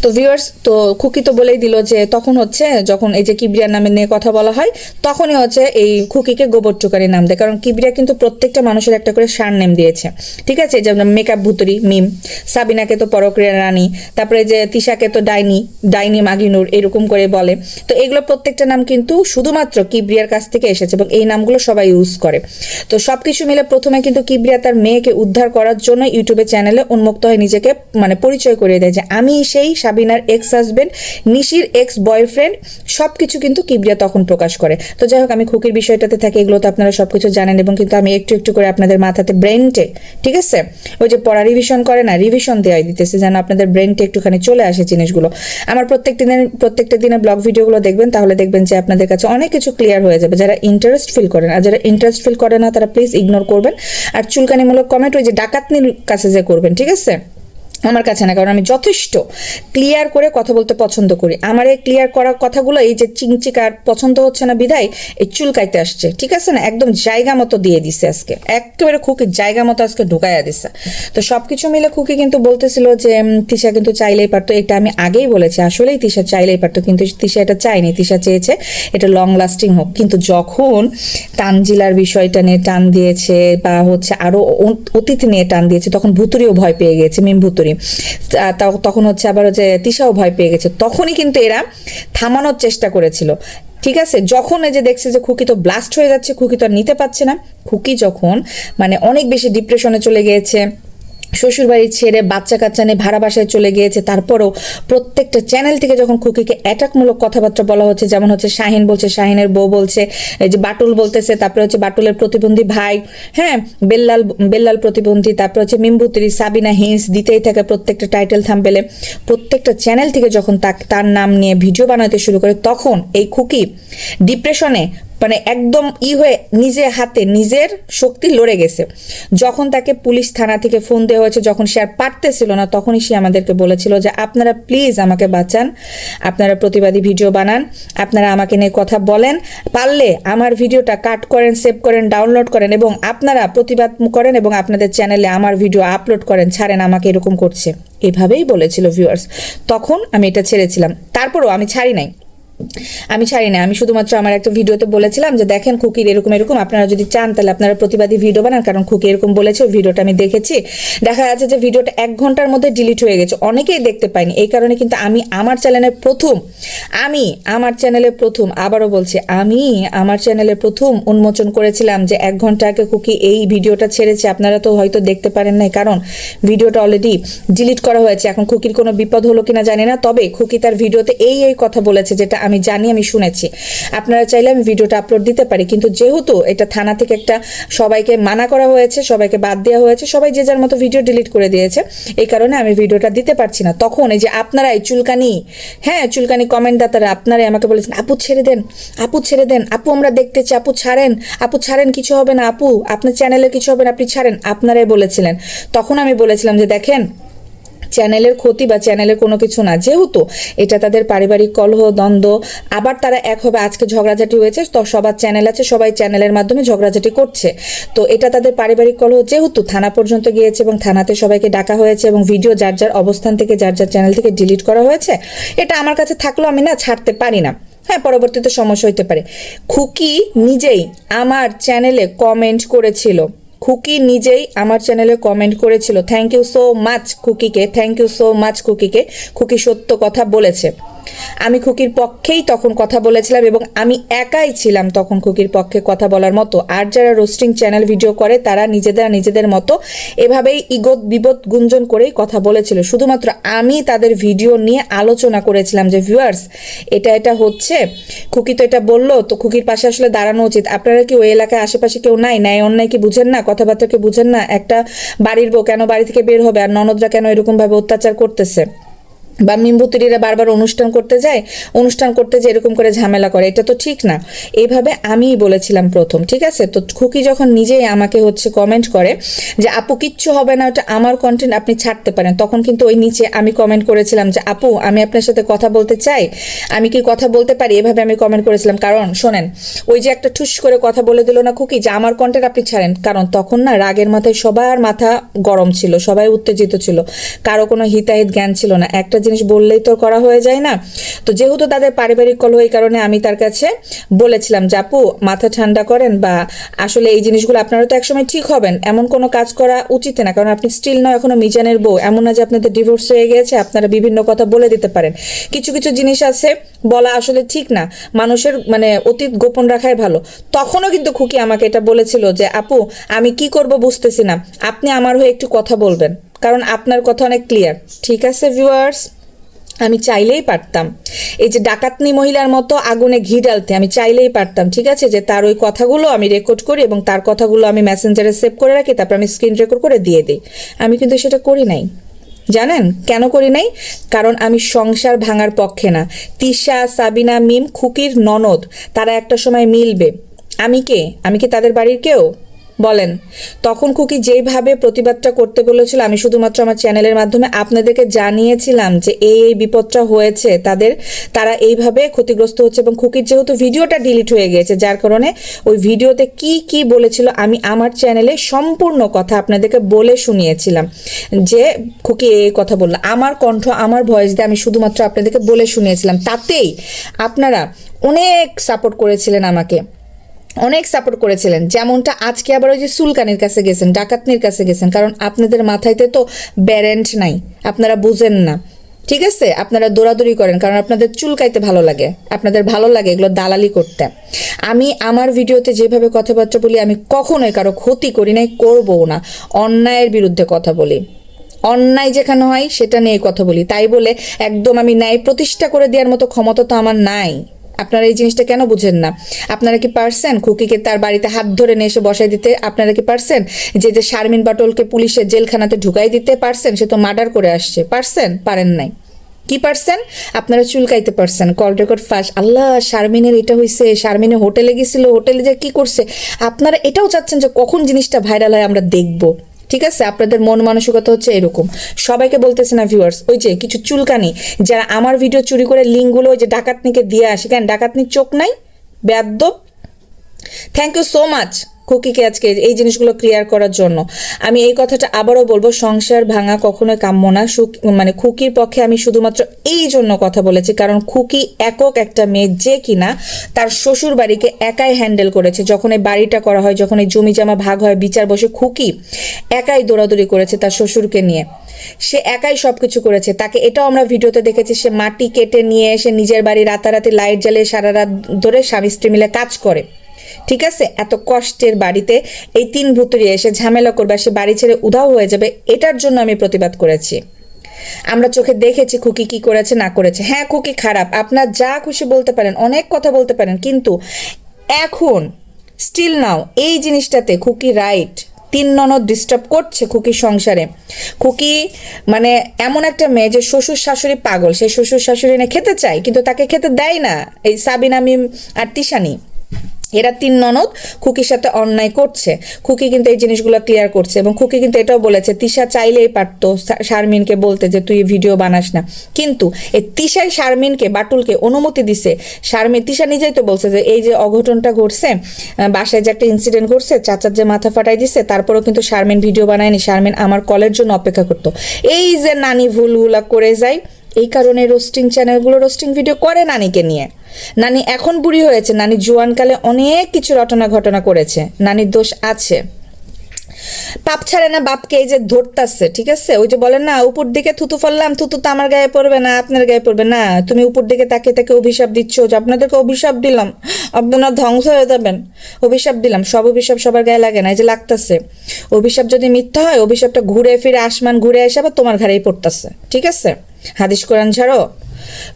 তো ভিউয়ার্স, তো খুকি তো বলেই দিল যে তখন হচ্ছে যখন এই যে কিবরিয়ার নামে নিয়ে কথা বলা হয় তখনই হচ্ছে এই খুকিকে গোবর টুকারি নাম দেয়, কারণ কিবরিয়া কিন্তু প্রত্যেকটা মানুষের একটা করে সার নেম দিয়েছে, ঠিক আছে। যেমন মেকআপ ভুতুরি মিম, সাবিনাকে তো পরক্রিয়া রানী, তারপরে যে তিশাকে তো ডাইনি মাগিনুর এরকম করে বলে। তো এগুলো প্রত্যেকটা নাম কিন্তু শুধুমাত্র কিবরিয়ার কাছ থেকে এসেছে এবং এই নামগুলো সবাই ইউজ করে। তো সবকিছু মিলে প্রথমে কিন্তু কিবরিয়া তার মেয়েকে উদ্ধার করার জন্য ইউটিউবে চ্যানেলে উন্মুক্ত হয়ে নিজেকে মানে পরিচয় করিয়ে দেয় যে আমি সেই সাবিনার এক্স হাজবেন্ড, নিশির এক্স বয়ফ্রেন্ড, সবকিছু কিন্তু কিবরিয়া তখন প্রকাশ করে। তো যাই হোক, আমি খুকির বিষয়টাতে থাকি, এগুলো তো আপনারা সবকিছু জানেন, এবং কিন্তু আমি একটু একটু করে আপনাদের মাথাতে ব্রেনটে, ঠিক আছে, ওই যে পড়া রিভিশন করে না, রিভিশন দেওয়াই দিতেছে যেন আপনাদের ব্রেনটে একটুখানি চলে আসে জিনিসগুলো। আমার প্রত্যেকটা দিনের ব্লগ ভিডিওগুলো দেখবেন, তাহলে দেখবেন যে আপনাদের কাছে অনেক কিছু ক্লিয়ার হয়ে যাবে। যারা ইন্টারেস্ট ফিল করেন, আর যারা ইন্টারেস্ট ফিল করে না তারা প্লিজ ইগনোর করবেন। আর চুলকানিমূলক কমেন্ট ওই যে ডাকাতনির কাছে যে করবেন, ঠিক আছে। আমার কাছে না, কারণ আমি যথেষ্ট ক্লিয়ার করে কথা বলতে পছন্দ করি। আমার এই ক্লিয়ার করা কথাগুলো এই যে চিংচিকার পছন্দ হচ্ছে না বিধায় এই চুলকাইতে আসছে, ঠিক আছে না, একদম জায়গা মতো দিয়ে দিছে আজকে, একেবারে খুকির জায়গা মতো আজকে ঢুকাইয়া দিছে। তো সবকিছু মিলে খুকি কিন্তু বলতেছিল যে তিশা কিন্তু চাইলেই পারতো, এটা আমি আগেই বলেছি, আসলেই তিশা চাইলেই পারতো, কিন্তু তিশা এটা চায়নি, তিশা চেয়েছে এটা লং লাস্টিং হোক। কিন্তু যখন তানজিলার বিষয়টা নিয়ে টান দিয়েছে বা হচ্ছে আরো অতিথি নিয়ে টান দিয়েছে, তখন ভুতুরিও ভয় পেয়ে গেছে, মিম ভুতুরি, তখন হচ্ছে আবার হচ্ছে তিশাও ভয় পেয়ে গেছে, তখনই কিন্তু এরা থামানোর চেষ্টা করেছিল, ঠিক আছে। যখন এই যে দেখছে যে খুকি তো ব্লাস্ট হয়ে যাচ্ছে, খুকি তো আর নিতে পারছে না, খুকি যখন মানে অনেক বেশি ডিপ্রেশনে চলে গিয়েছে, শ্বশুরবাড়ি ছেড়ে বাচ্চা কাচ্চা নিয়ে ভাড়া বাসায় চলে গিয়েছে, তারপরেও প্রত্যেকটা চ্যানেল থেকে যখন খুকিকে অ্যাটাকমূলক কথাবার্তা বলা হচ্ছে, যেমন হচ্ছে শাহিন বলছে, শাহিনের বউ বলছে, এই যে বাটুল বলতেছে, তারপরে হচ্ছে বাটুলের প্রতিবন্ধী ভাই, হ্যাঁ বেল্লাল প্রতিবন্ধী, তারপরে হচ্ছে মিম্বুতিরি, সাবিনা হিন্স দিতেই থাকে প্রত্যেকটা টাইটেল থাম্বনেলে, প্রত্যেকটা চ্যানেল থেকে যখন তার নাম নিয়ে ভিডিও বানাতে শুরু করে, তখন এই খুকি ডিপ্রেশনে মানে একদম হয়ে নিজে হাতে নিজের শক্তি লড়ে গেছে। যখন তাকে পুলিশ থানা থেকে ফোন দেওয়া হয়েছে, যখন সে আর পারতেছিল না, তখনই সে আমাদেরকে বলেছিল যে আপনারা প্লিজ আমাকে বাঁচান, আপনারা প্রতিবাদী ভিডিও বানান, আপনারা আমাকে নিয়ে কথা বলেন, পারলে আমার ভিডিওটা কাট করেন, সেভ করেন, ডাউনলোড করেন এবং আপনারা প্রতিবাদ করেন এবং আপনাদের চ্যানেলে আমার ভিডিও আপলোড করেন, ছাড়েন, আমাকে এরকম করছে, এভাবেই বলেছিল ভিউয়ার্স। তখন আমি এটা ছেড়েছিলাম, তারপরও আমি ছাড়ি নাই, আমি শুধুমাত্র আমার একটা ভিডিওতে বলেছিলাম যে দেখেন খুকির এরকম এরকম, আপনারা যদি চান তাহলে আপনারা প্রতিবাদী ভিডিও বানান, কারণ খুকি এরকম বলেছে। ভিডিওটা আমি দেখেছি, দেখা যাচ্ছে যে ভিডিওটা 1 ঘন্টার মধ্যে ডিলিট হয়ে গেছে, অনেকেই দেখতে পাইনি। এই কারণে কিন্তু আমি আমার চ্যানেলে প্রথম আবারও বলছি, আমি আমার চ্যানেলে প্রথম উন্মোচন করেছিলাম যে 1 ঘন্টা আগে খুকি এই ভিডিওটা ছেড়েছে, আপনারা তো হয়তো দেখতে পারেন নাই, কারণ ভিডিওটা অলরেডি ডিলিট করা হয়েছে। এখন খুকির কোনো বিপদ হলো কিনা জানি না, তবে খুকি তার ভিডিওতে এই কথা বলেছে যেটা আমি জানি, আমি শুনেছি। আপনারা চাইলে আমি ভিডিওটা আপলোড দিতে পারি, কিন্তু যেহেতু এটা থানা থেকে একটা সবাইকে মানা করা হয়েছে, সবাইকে বাদ দেওয়া হয়েছে, সবাই যে যার মতো ভিডিও ডিলিট করে দিয়েছে, এই কারণে আমি ভিডিওটা দিতে পারছি না। তখন এই যে আপনারা এই চুলকানি কমেন্টদাতারা আপনারাই আমাকে বলেছেন আপু ছেড়ে দেন, আপু আমরা দেখতে চাই, আপু ছাড়েন, কিছু হবে না আপু, আপনার চ্যানেলে কিছু হবে না, আপনি ছাড়েন, আপনারাই বলেছিলেন। তখন আমি বলেছিলাম যে দেখেন চ্যানেলের ক্ষতি বা চ্যানেলের কোনো কিছু না, যেহেতু এটা তাদের পারিবারিক কলহ দ্বন্দ্ব, আবার তারা এক হবে, আজকে ঝগড়াঝাটি হয়েছে, তো সবার চ্যানেল আছে, সবাই চ্যানেলের মাধ্যমে ঝগড়াঝাটি করছে, তো এটা তাদের পারিবারিক কলহ, যেহেতু থানা পর্যন্ত গিয়েছে এবং থানাতে সবাইকে ডাকা হয়েছে এবং ভিডিও যার যার অবস্থান থেকে যার যার চ্যানেল থেকে ডিলিট করা হয়েছে, এটা আমার কাছে থাকলেও আমি না ছাড়তে পারি না, হ্যাঁ পরবর্তীতে সমস্যা হইতে পারে। খুকি নিজেই আমার চ্যানেলে কমেন্ট করেছিল, থ্যাংক ইউ সো মাচ খুকিকে, খুকি সত্য কথা বলেছে। আমি খুকির পক্ষেই তখন কথা বলেছিলাম এবং আমি একাই ছিলাম তখন খুকির পক্ষে কথা বলার মতো। আর যারা রোস্টিং চ্যানেল ভিডিও করে তারা নিজেদের মতো এভাবেই ইগত বিপদ গুঞ্জন করেই কথা বলেছিল। শুধুমাত্র আমি তাদের ভিডিও নিয়ে আলোচনা করেছিলাম যে ভিউয়ার্স এটা হচ্ছে, খুকি তো এটা বললো, তো খুকির পাশে আসলে দাঁড়ানো উচিত। আপনারা কি ওই এলাকায় আশেপাশে কেউ নাই অন্যায় কি বুঝেন না, কথাবার্তাকে বুঝেন না? একটা বাড়ির বউ কেন বাড়ি থেকে বের হবে, আর ননদরা কেন এরকম ভাবে অত্যাচার করতেছে, বা মিম্বুতিরিরা বারবার অনুষ্ঠান করতে যায় এরকম করে ঝামেলা করে, এটা তো ঠিক না। এইভাবে আমিই বলেছিলাম প্রথম, ঠিক আছে। তো খুকি যখন নিজেই আমাকে হচ্ছে কমেন্ট করে যে আপু কিচ্ছু হবে না, ওটা আমার কন্টেন্ট, আপনি ছাড়তে পারেন, তখন কিন্তু ওই নিচে আমি কমেন্ট করেছিলাম যে আপু আমি আপনার সাথে কথা বলতে চাই, আমি কি কথা বলতে পারি, এভাবে আমি কমেন্ট করেছিলাম। কারণ শোনেন, ওই যে একটা ঠুস করে কথা বলে দিল না খুকি যে আমার কন্টেন্ট আপনি ছাড়েন, কারণ তখন না রাগের মাথায় সবার মাথা গরম ছিল, সবাই উত্তেজিত ছিল, কারো কোনো হিতাহিত জ্ঞান ছিল না, একটা জিনিস বললেই তো করা হয়ে যায় না। তো যেহেতু তাদের পারিবারিক কলহ, এই কারণে আমি তার কাছে বলেছিলাম যে আপু মাথা ঠান্ডা করেন, বা আসলে এই জিনিসগুলো আপনারা তো একসময় ঠিক হবেন, এমন কোনো কাজ করা উচিত না, কারণ আপনি স্টিল নয় এখনো মিজানের বউ, এমন না যে আপনাদের ডিভোর্স হয়ে গিয়েছে, আপনারা বিভিন্ন কথা বলে দিতে পারেন। কিছু জিনিস আছে বলা আসলে ঠিক না, মানুষের মানে অতীত গোপন রাখাই ভালো। তখনও কিন্তু খুকি আমাকে এটা বলেছিল যে আপু আমি কি করব বুঝতেছি না, আপনি আমার হয়ে একটু কথা বলবেন, কারণ আপনার কথা অনেক ক্লিয়ার। ঠিক আছে ভিউয়ার্স, আমি চাইলেই পারতাম এই যে ডাকাতনি মহিলার মতো আগুনে ঘি ডালতে, আমি চাইলেই পারতাম, ঠিক আছে, যে তার ওই কথাগুলো আমি রেকর্ড করি এবং তার কথাগুলো আমি মেসেঞ্জারে সেভ করে রাখি, তারপর আমি স্ক্রিন রেকর্ড করে দিয়ে দিই। আমি কিন্তু সেটা করি নাই। জানেন কেন করি নাই? কারণ আমি সংসার ভাঙার পক্ষে না। তিশা, সাবিনা, মিম খুকির ননদ, তারা একটা সময় মিলবে। আমি কি তাদের বাড়ির কেউ? বলেন? তখন খুকি যেইভাবে প্রতিবাদটা করতে বলেছিল, আমি শুধুমাত্র আমার চ্যানেলের মাধ্যমে আপনাদেরকে জানিয়েছিলাম যে এই বিপদটা হয়েছে, তারা এইভাবে ক্ষতিগ্রস্ত হচ্ছে। এবং খুকির যেহেতু ভিডিওটা ডিলিট হয়ে গিয়েছে, যার কারণে ওই ভিডিওতে কি কি বলেছিল আমি আমার চ্যানেলে সম্পূর্ণ কথা আপনাদেরকে বলে শুনিয়েছিলাম, যে খুকি এই কথা বললো, আমার কণ্ঠ আমার ভয়েস দিয়ে আমি শুধুমাত্র আপনাদেরকে বলে শুনিয়েছিলাম। তাতেই আপনারা অনেক সাপোর্ট করেছিলেন, আমাকে অনেক সাপোর্ট করেছিলেন। যেমনটা আজকে আবার ওই যে সুলকানির কাছে গেছেন, ডাকাতনির কাছে গেছেন, কারণ আপনাদের মাথায়তে তো ব্যারেন্ট নাই, আপনারা বুঝেন না, ঠিক আছে? আপনারা দৌড়াদৌড়ি করেন কারণ আপনাদের চুলকাইতে ভালো লাগে, আপনাদের ভালো লাগে এগুলো দালালি করতে। আমি আমার ভিডিওতে যেভাবে কথাবার্তা বলি, আমি কখনোই কারো ক্ষতি করি নাই, করবও না। অন্যায়ের বিরুদ্ধে কথা বলি, অন্যায় যেখানে হয় সেটা নিয়ে কথা বলি। তাই বলে একদম আমি ন্যায় প্রতিষ্ঠা করে দেওয়ার মতো ক্ষমতা তো আমার নাই। আপনারা এই জিনিসটা কেন বুঝেন না? আপনারা কি পারছেন খুকিকে তার বাড়িতে হাত ধরে নিয়ে এসে বসাই দিতে? আপনারা কি পারছেন যে শারমিন বাটলকে পুলিশের জেলখানাতে ঢুকাই দিতে? পারছেন? সে তো মার্ডার করে আসছে। পারছেন? পারেন নাই। কি পারছেন? আপনারা চুলকাইতে পারছেন, কল রেকর্ড ফাঁস। আল্লাহ, শারমিনের এটা হয়েছে, শারমিনে হোটেলে গেছিল, হোটেলে যে কি করছে। আপনারা এটাও চাচ্ছেন যে কখন জিনিসটা ভাইরাল হয় আমরা দেখবো, ঠিক আছে? আপনাদের মন মানসিকতা হচ্ছে এরকম। সবাইকে বলতেছে না ভিউয়ার্স, ওই যে কিছু চুলকানি যারা আমার ভিডিও চুরি করে লিঙ্কগুলো ওই যে ডাকাতনিকে দিয়ে আসে, কেন ডাকাতনির চোখ নাই? বেয়াদ্দব। থ্যাংক ইউ সো মাচ খুকিকে আজকে এই জিনিসগুলো ক্লিয়ার করার জন্য। আমি এই কথাটা আবারও বলবো, সংসার ভাঙা কখনোই কাম্য না। মানে খুকির পক্ষে আমি শুধুমাত্র এই জন্য কথা বলেছি কারণ খুকি একক একটা মেয়ে, যে কিনা তার শ্বশুর বাড়িকে একাই হ্যান্ডেল করেছে। যখন এই বাড়িটা করা হয়, যখন এই জমি জমা ভাগ হয়, বিচার বসে, খুকি একাই দৌড়াদৌড়ি করেছে তার শ্বশুরকে নিয়ে। সে একাই সবকিছু করেছে। তাকে এটাও আমরা ভিডিওতে দেখেছি, সে মাটি কেটে নিয়ে এসে নিজের বাড়ি রাতারাতি লাইট জ্বালিয়ে সারা রাত ধরে স্বামী স্ত্রী মিলে কাজ করে, ঠিক আছে? এত কষ্টের বাড়িতে এই তিন ভুতুড়ি এসে ঝামেলা করবে, সে বাড়ি ছেড়ে উধাও হয়ে যাবে, এটার জন্য আমি প্রতিবাদ করেছি। আমরা চোখে দেখেছি খুকি কি করেছে না করেছে। হ্যাঁ, খুকি খারাপ, আপনার যা খুশি বলতে পারেন, অনেক কথা বলতে পারেন, কিন্তু এখন স্টিল নাও এই জিনিসটাতে খুকি রাইট। তিন ননদ ডিস্টার্ব করছে খুকির সংসারে। খুকি মানে এমন একটা মেয়ে যে শ্বশুর শাশুড়ি পাগল, সেই শ্বশুর শাশুড়ি এনে খেতে চায় কিন্তু তাকে খেতে দেয় না। এই সাবিনা মিম আর তিশানি, এরা তিন ননদ খুকির সাথে অন্যায় করছে। খুকি কিন্তু এই জিনিসগুলো ক্লিয়ার করছে এবং খুকি কিন্তু এটাও বলেছে তিশা চাইলেই পারতো শারমিনকে বলতে যে তুই ভিডিও বানাস না, কিন্তু এই তিশাই শারমিনকে বাটুলকে অনুমতি দিছে। তিশা নিজেই তো বলছে যে এই যে অঘটনটা ঘটছে, বাসায় যে একটা ইনসিডেন্ট ঘটছে, চাচার যে মাথা ফাটাই দিছে, তারপরেও কিন্তু শারমিন ভিডিও বানায়নি, শারমিন আমার কলের জন্য অপেক্ষা করতো। এই যে নানি ভুলগুলা করে যায়, এই কারণে রোস্টিং চ্যানেলগুলো রোস্টিং ভিডিও করে নানিকে নিয়ে। নানি এখন বুড়ি হয়েছে, নানি জোয়ানকালে অনেক কিছু ঘটনা করেছে, নানির দোষ আছে। পাপ ছাড়ে না বাপকে এই যে ধরতাছে, ঠিক আছে? ওই যে বলেন না, উপর দিকে থুতু ফেললাম, থুতু তো আমার গায়ে পড়বে না, আপনার গায়ে পড়বে না। তুমি উপর দিকে তাকে তাকে অভিশাপ দিচ্ছ যে আপনাদেরকে অভিশাপ দিলাম, আপনারা ধ্বংস হয়ে যাবেন, অভিশাপ দিলাম। সব অভিশাপ সবার গায়ে লাগে না, এই যে লাগতাছে। অভিশাপ যদি মিথ্যা হয়, অভিশাপটা ঘুরে ফিরে আসমান ঘুরে এসে আবার তোমার ঘাড়েই পড়তাছে, ঠিক আছে? হাদিস কোরআন ছাড়ো।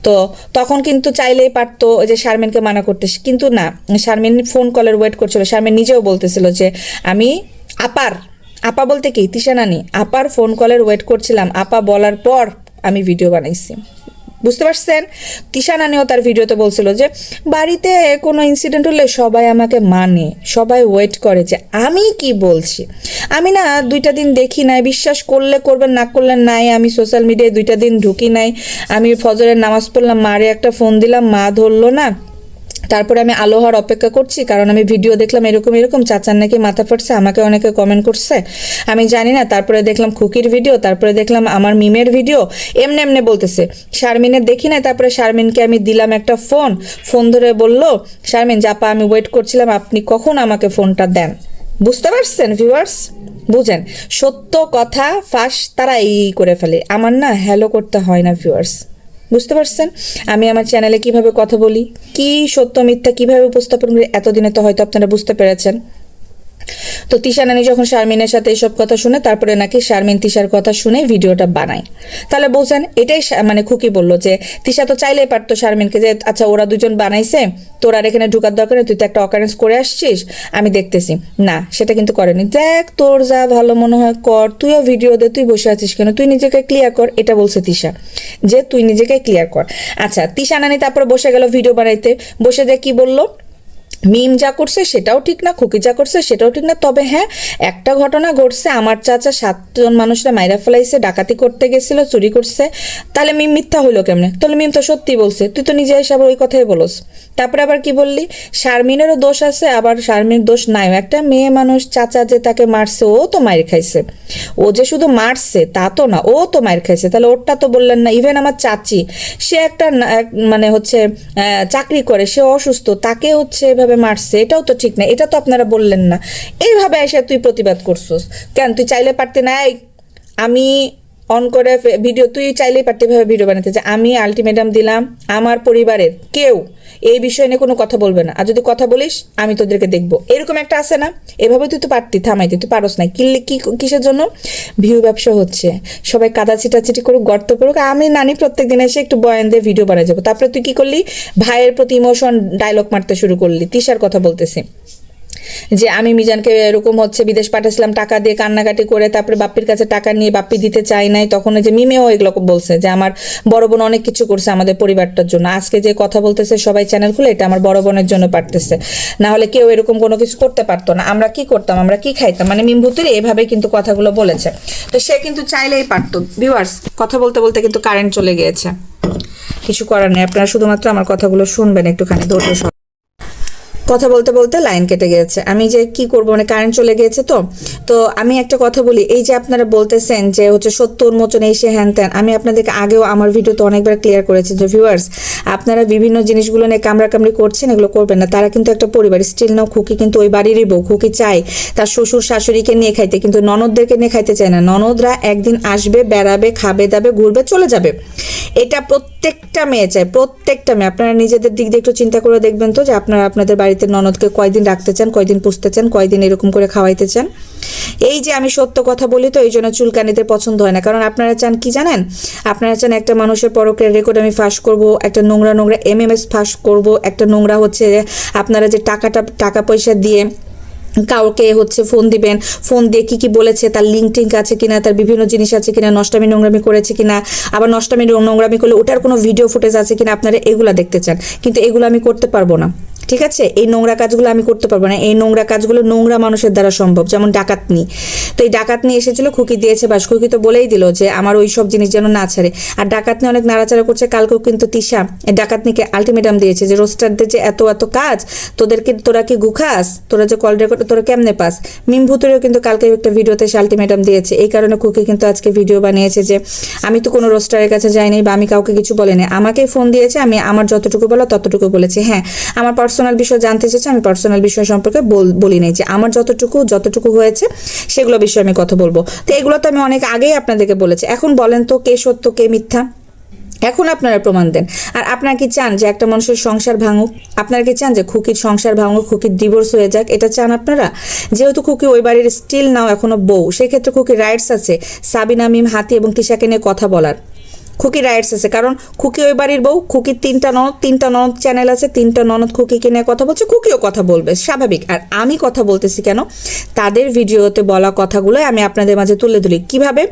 তো তখন কিন্তু চাইলেই পারতো ওই যে শারমিনকে মানা করতে, কিন্তু না, শারমিন ফোন কলের ওয়েট করছিল। শারমিন নিজেও বলতেছিল যে আমি আপা বলতে কি তিশা নানি, আপার ফোন কলের ওয়েট করছিলাম, আপা বলার পর আমি ভিডিও বানাইছি। বুঝতে পারছেন? তিশা নানিও তার ভিডিওতে বলছিল যে বাড়িতে কোনো ইনসিডেন্ট হলে সবাই আমাকে মানে, সবাই ওয়েট করে যে আমি কি বলছি। আমি না 2টা দিন দেখি নাই, বিশ্বাস করলে করবেন না করলে নাই, আমি সোশ্যাল মিডিয়ায় 2টা দিন ঢুকি নাই। আমি ফজরের নামাজ পড়লাম, মারে একটা ফোন দিলাম, মা ধরলো না। তারপরে আমি আলো হওয়ার অপেক্ষা করছি, কারণ আমি ভিডিও দেখলাম এরকম চাচার নাকি মাথা ফাটছে, আমাকে অনেকে কমেন্ট করছে, আমি জানি না। তারপরে দেখলাম খুকির ভিডিও, তারপরে দেখলাম আমার মিমের ভিডিও, এমনি বলতেছে। শারমিনের দেখি না, তারপরে শারমিনকে আমি দিলাম একটা ফোন ধরে বলল শারমিন জাপা আমি ওয়েট করছিলাম, আপনি কখন আমাকে ফোনটা দেন। বুঝতে পারছেন ভিউয়ার্স? বুঝেন, সত্য কথা ফাঁস তারা এই করে ফেলে। আমার না হ্যালো করতে হয় না ভিউয়ার্স, বুঝতে পারছেন? আমি আমার চ্যানেলে কিভাবে কথা বলি, কি সত্য মিথ্যা কিভাবে উপস্থাপন করি, এতদিনে তো হয়তো আপনারা বুঝতে পেরেছেন। তো তিশা নানি যখন শারমিনের সাথে এইসব কথা শুনে, তারপরে নাকি শারমিন তিশার কথা শুনে ভিডিওটা বানায়। তাহলে বলছেন এটাই মানে খুকি বললো যে তিশা তো চাইলেই পারতো শারমিনকে যে আচ্ছা ওরা দুজন বানাইছে, তোর আর এখানে ঢুকার দরকার নেই, তুই তো একটা অকারেন্স করে আসছিস, আমি দেখতেছি না। সেটা কিন্তু করেনি। দেখ তোর যা ভালো মনে হয় কর, তুইও ভিডিও দে, তুই বসে আছিস কেন, তুই নিজেকে ক্লিয়ার কর, এটা বলছে তিশা, যে তুই নিজেকে ক্লিয়ার কর। আচ্ছা, তিশা নানি তারপরে বসে গেল ভিডিও বানাইতে, বসে যে কি বললো মিম যা করছে সেটাও ঠিক না, খুকি যা করছে সেটাও ঠিক না। তবে হ্যাঁ, একটা ঘটনা ঘটছে, আমার চাচা 7 জন মানুষরা মাইরা ফেলাইছে, ডাকাতি করতে গেছিল, চুরি করছে। তাহলে মিম মিথ্যা হইলো কেমনে? তাহলে মিম তো সত্যি বলছে, তুই তো নিজে এসে আবার ওই কথাই বলস। তারপরে আবার কি বললি, শারমিনেরও দোষ আছে, আবার শারমিনের দোষ নাই। একটা মেয়ে মানুষ, চাচা যে তাকে মারছে, ও তো মাইর খাইছে। ও যে শুধু মারছে তা তো না, ও তো মাইর খাইছে। তাহলে ওরটা তো বললেন না। ইভেন আমার চাচি, সে একটা মানে হচ্ছে চাকরি করে, সে অসুস্থ, তাকে হচ্ছে এভাবে মারছে, এটাও তো ঠিক না, এটা তো আপনারা বললেন না। এইভাবে এসে তুই প্রতিবাদ করছিস কেন? তুই চাইলে পারতে না, আমি অন করে ভিডিও, তুই চাইলেই পারতে এভাবে ভিডিও বানাতে, যে আমি আলটিমেটাম দিলাম, আমার পরিবারের কেউ এই বিষয় নিয়ে কোনো কথা বলবে না, আর যদি কথা বলিস আমি তোদেরকে দেখবো, এরকম একটা আছে না? এভাবে তুই তো পারতি থামাইতে, তুই পারস না। কিসের জন্য? ভিউ ব্যবসা হচ্ছে, সবাই কাদা ছিটাছিটি করুক, গর্ত করুক, আমি নানি প্রত্যেক দিন এসে একটু বয়ান দিয়ে ভিডিও বানাই যাবো। তারপরে তুই কি করলি, ভাইয়ের প্রতি ইমোশন ডায়লগ মারতে শুরু করলি। তিশার কথা বলতেছি, যে আমি মিজানকে এরকম হচ্ছে বিদেশ পাঠাইছিলাম টাকা দিয়ে, কান্নাকাটি করে, তারপরে বাপ্পির কাছে টাকা নিয়ে বাপ্পি দিতে চাই নাই, তখন যে মিমেও এগুলো বলছে যে আমার বড় বোন অনেক কিছু করছে আমাদের পরিবারটার জন্য। আজকে যে কথা বলতেছে সবাই চ্যানেল খুলে, এটা আমার বড় বোনের জন্য পারতেছে, না হলে কেউ এরকম কোনো কিছু করতে পারতো না। আমরা কি করতাম, আমরা কি খাইতাম, মানে মিমভূতির এভাবে কিন্তু কথাগুলো বলেছে। তো সে কিন্তু চাইলেই পারতো। ভিউয়ার্স, কথা বলতে বলতে কিন্তু কারেন্ট চলে গিয়েছে, কিছু করার নেই, আপনারা শুধুমাত্র আমার কথাগুলো শুনবেন, একটুখানি ধৈর্য। কথা বলতে বলতে লাইন কেটে গিয়েছে, আমি যে কি করব, মানে কারেন্ট চলে গিয়েছে। তো আমি একটা কথা বলি, এই যে আপনারা বলতেছেন যে হচ্ছে সত্য উন্মোচন এই সে হ্যান ত্যান, আমি আপনাদেরকে আগেও আমার ভিডিওতে অনেকবার ক্লিয়ার করেছি যে ভিউয়ার্স, আপনারা বিভিন্ন জিনিসগুলো নিয়ে কামড়াকামড়ি করছেন, এগুলো করবেন না। তারা কিন্তু একটা পরিবার, স্টিল নাও খুকি কিন্তু ওই বাড়িরই বউ। খুকি চায় তার শ্বশুর শাশুড়িকে নিয়ে খাইতে, কিন্তু ননদদেরকে নিয়ে খাইতে চায় না। ননদরা একদিন আসবে, বেড়াবে, খাবে দাবে, ঘুরবে, চলে যাবে। এটা প্রত্যেকটা মেয়ে চায়, প্রত্যেকটা মেয়ে। আপনারা নিজেদের দিক দিয়ে একটু চিন্তা করে দেখবেন তো, যে আপনারা আপনাদের বাড়িতে ননদকে কয়দিন রাখতে চান, কয়দিন পুষতে চান, কয়দিন এরকম করে খাওয়াইতে চান। এই যে আমি সত্য কথা বলি, তো এই জন্য চুলকানিতে পছন্দ হয় না। কারণ আপনারা চান কি জানেন, আপনারা চান একটা মানুষের পরকের রেকর্ড আমি ফাঁস করব, একটা নোংরা নোংরা এমএমএস ফাঁস করব, একটা নোংরা হচ্ছে আপনারা যে টাকা পয়সা দিয়ে কাউকে হচ্ছে ফোন দিবেন, ফোন দিয়ে কি কি বলেছে, তার লিঙ্ক টিঙ্ক আছে কিনা, তার বিভিন্ন জিনিস আছে কিনা, নষ্টামি নোংরামি করেছে কিনা, আবার নষ্টামি নোংরামি করলে ওটার কোনো ভিডিও ফুটেজ আছে কিনা, আপনারা এগুলা দেখতে চান। কিন্তু এগুলো আমি করতে পারবো না, ঠিক আছে? এই নোংরা কাজগুলো আমি করতে পারবো না। এই নোংরা কাজগুলো নোংরা মানুষের দ্বারা সম্ভব, যেমন ডাকাতনি। তো এই ডাকাতনি এসেছিল, খুকি দিয়েছে, বাস খুকি তো বলেই দিল যে আমার ওই সব জিনিস যেন না ছাড়ে। আর ডাকাতনি অনেক নাড়াচাড়া করছে। কালকেও কিন্তু তিশা ডাকাতনিকে আলটিমেটাম দিয়েছে যে রোস্টারদের যে এত এত কাজ, তোরা কি গুখাস, তোরা যে কল রেকর্ড তোরা কেমনে পাস। মিমভূতেরও কিন্তু কালকে একটা ভিডিওতে সে আলটিমেটাম দিয়েছে। এই কারণে খুকি কিন্তু আজকে ভিডিও বানিয়েছে যে আমি তো কোনো রোস্টারের কাছে যাইনি, বা আমি কাউকে কিছু বলিনি, আমাকেই ফোন দিয়েছে, আমি আমার যতটুকু বলো ততটুকু বলেছি। হ্যাঁ, আমার পার্সোনাল বিষয় জানতে চেয়েছে, আমি পার্সোনাল বিষয় সম্পর্কে বলি নাই, যে আমার যতটুকু হয়েছে সেগুলো বিষয়ে আমি কথা বলবো। তো এগুলো তো আমি অনেক আগেই আপনাদেরকে বলেছি। এখন বলেন তো কে সত্য কে মিথ্যা, এখন আপনারা প্রমাণ দেন। আর আপনারা কি চান যে একটা মানুষের সংসার ভাঙুক? আপনারা কি চান যে খুকির সংসার ভাঙুক, খুকির ডিভোর্স হয়ে যাক? এটা চান আপনারা? যেহেতু খুকি ওই বাড়ির স্টিল নাও এখনো বউ, সেক্ষেত্রে খুকির রাইটস আছে সাবিনা, মিম, হাতি এবং তিশাকে নিয়ে কথা বলার। খুকি রাইটস আছে, কারণ খুকি ওই বাড়ির বউ। খুকির তিনটা ননদ চ্যানেল আছে, 3টা ননদ খুকিকে নিয়ে কথা বলছে, খুকিও কথা বলবে, স্বাভাবিক। আর আমি কথা বলতেছি কেন, তাদের ভিডিওতে বলা কথাগুলোই আমি আপনাদের মাঝে তুলে ধরি। কিভাবে?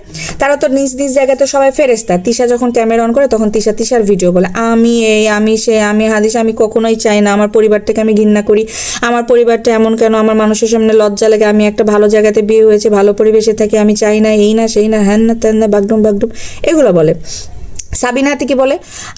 তারা তো নিজ নিজ জায়গাতে সবাই ফেরেস্তা। তিশা যখন ক্যামেরা অন করে তখন তিশার ভিডিও বলে আমি এই, আমি সে, আমি হাদিস, আমি কখনোই চাই না, আমার পরিবারটাকে আমি ঘৃণা করি, আমার পরিবারটা এমন কেন, আমার মানুষের সামনে লজ্জা লাগে, আমি একটা ভালো জায়গাতে বিয়ে হয়েছে, ভালো পরিবেশে থাকি, আমি চাই না এই না সেই না, হ্যান না ত্যান না, বাগডুম এগুলো বলে। সাবিনা হাতি কি বলে,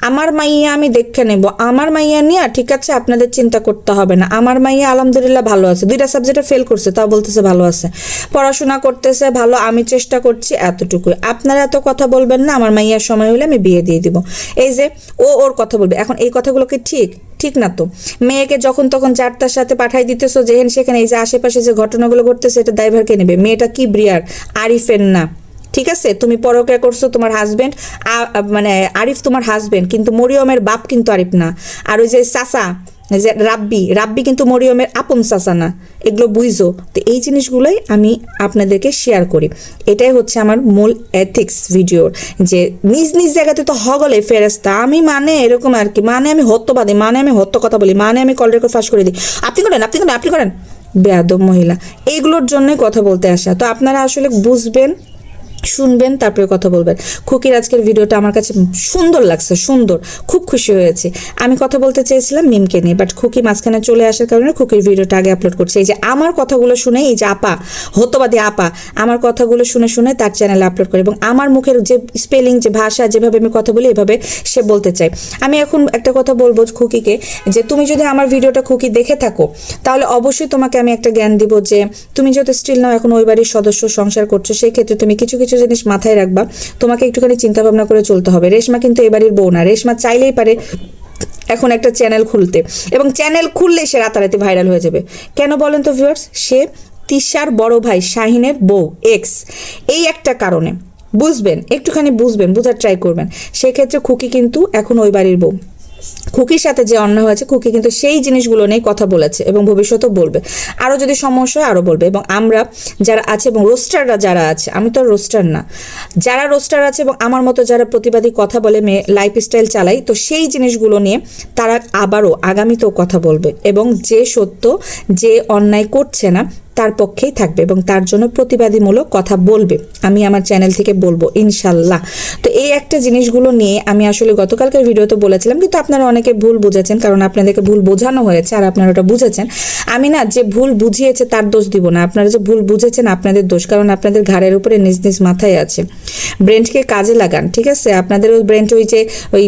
আমার মাইয়া আমি দেখে নেব, আমার মাইয়া নিয়ে ঠিক আছে আপনাদের চিন্তা করতে হবে না, আমার মাইয়া আলহামদুলিল্লাহ ভালো আছে, 2টা সাবজেক্টে ফেল করছে তাও বলতেছে ভালো আছে, পড়াশোনা করতেছে ভালো, আমি চেষ্টা করছি, এতটুকুই। আপনারা এত কথা বলবেন না, আমার মাইয়ার সময় হলে আমি বিয়ে দিয়ে দিব। এই যে ওর কথা বলবে। এখন এই কথাগুলো কি ঠিক না? তো মেয়েকে যখন তখন যার তার সাথে পাঠাই দিতেছো যেখানে সেখানে, এই যে আশেপাশে যে ঘটনাগুলো ঘটতেছে এটা দায়ভার কে নেবে? মেয়েটা কি ব্রিয়ার? আরিফের না, ঠিক আছে? তুমি পরকিয়া করছো, তোমার হাজবেন্ড মানে আরিফ তোমার হাজবেন্ড, কিন্তু মরিয়মের বাপ কিন্তু আরিফ না। আর ওই যে চাচা যে রাব্বি কিন্তু মরিয়মের আপন চাচা না, এগুলো বুঝো। তো এই জিনিসগুলোই আমি আপনাদেরকে শেয়ার করি। এটাই হচ্ছে আমার মূল এথিক্স ভিডিওর, যে নিজ নিজ জায়গাতে তো হগলে ফেরেস্তা। আমি মানে এরকম আর কি, মানে আমি হত্যবাদী, মানে আমি হত্য কথা বলি, মানে আমি কল রেকর্ড ফাঁস করে দিই, আপনি করেন বেয়াদব মহিলা। এইগুলোর জন্যই কথা বলতে আসা। তো আপনারা আসলে বুঝবেন শুনবেন, তারপরে কথা বলবেন। খুকির আজকের ভিডিওটা আমার কাছে সুন্দর লাগছে, সুন্দর, খুব খুশি হয়েছে। আমি কথা বলতে চেয়েছিলাম মিমকে নিয়ে, বাট খুকি মাঝখানে চলে আসার কারণে খুকির ভিডিওটা আগে আপলোড করছে। এই যে আমার কথাগুলো শুনে, এই যে আপা, হতবাদী আপা আমার কথাগুলো শুনে শুনে তার চ্যানেলে আপলোড করে, এবং আমার মুখের যে স্পেলিং, যে ভাষা, যেভাবে আমি কথা বলি এভাবে সে বলতে চায়। আমি এখন একটা কথা বলবো খুকিকে, যে তুমি যদি আমার ভিডিওটা খুকি দেখে থাকো তাহলে অবশ্যই তোমাকে আমি একটা জ্ঞান দিব, যে তুমি যদি স্টিল নাও এখন ওই বাড়ির সদস্য, সংসার করছো, সেই ক্ষেত্রে তুমি কিছু কিছু জিনিস মাথায় রাখবা, তোমাকে একটুখানি চিন্তা ভাবনা করে চলতে হবে। রেশমা কিন্তু এবারের বউ না, রেশমা চাইলেই পারে এখন একটা চ্যানেল খুলতে, এবং চ্যানেল খুললে সে রাতারাতি ভাইরাল হয়ে যাবে। কেন বলেন তো ভিউয়ার্স? সে তিশার বড় ভাই শাহিনের বউ, এক্স। এই একটা কারণে বুঝবেন, একটুখানি বুঝবেন, বোঝার ট্রাই করবেন। সেক্ষেত্রে খুকি কিন্তু এখন ওই বাড়ির বউ। খুকির সাথে যে অন্যায় হয়েছে, খুকি কিন্তু সেই জিনিসগুলো নিয়ে কথা বলেছে এবং ভবিষ্যতেও বলবে। আরও যদি সমস্যা হয় আরও বলবে। এবং আমরা যারা আছে এবং রোস্টাররা যারা আছে, আমি তো রোস্টার না, যারা রোস্টার আছে এবং আমার মতো যারা প্রতিবাদী কথা বলে, মেয়ে লাইফস্টাইল চালাই, তো সেই জিনিসগুলো নিয়ে তারা আবারও আগামীতেও কথা বলবে, এবং যে সত্য, যে অন্যায় করছে না তার পক্ষেই থাকবে এবং তার জন্য প্রতিবাদীমূলক কথা বলবে। আমি আমার চ্যানেল থেকে বলবো ইনশাল্লাহ। তো এই একটা জিনিসগুলো নিয়ে আমি আসলে গতকালকার ভিডিওতে বলেছিলাম, কিন্তু আপনারা অনেকে ভুল বুঝেছেন, কারণ আপনাদেরকে ভুল বোঝানো হয়েছে আর আপনারা ওটা বুঝেছেন। আমি না, যে ভুল বুঝিয়েছে তার দোষ দিব না, আপনারা যে ভুল বুঝেছেন আপনাদের দোষ, কারণ আপনাদের ঘাড়ের উপরে নিজ নিজ মাথায় আছে। ব্রেনকে কাজে লাগান, ঠিক আছে? আপনাদের ওই ব্রেনটা ওই যে ওই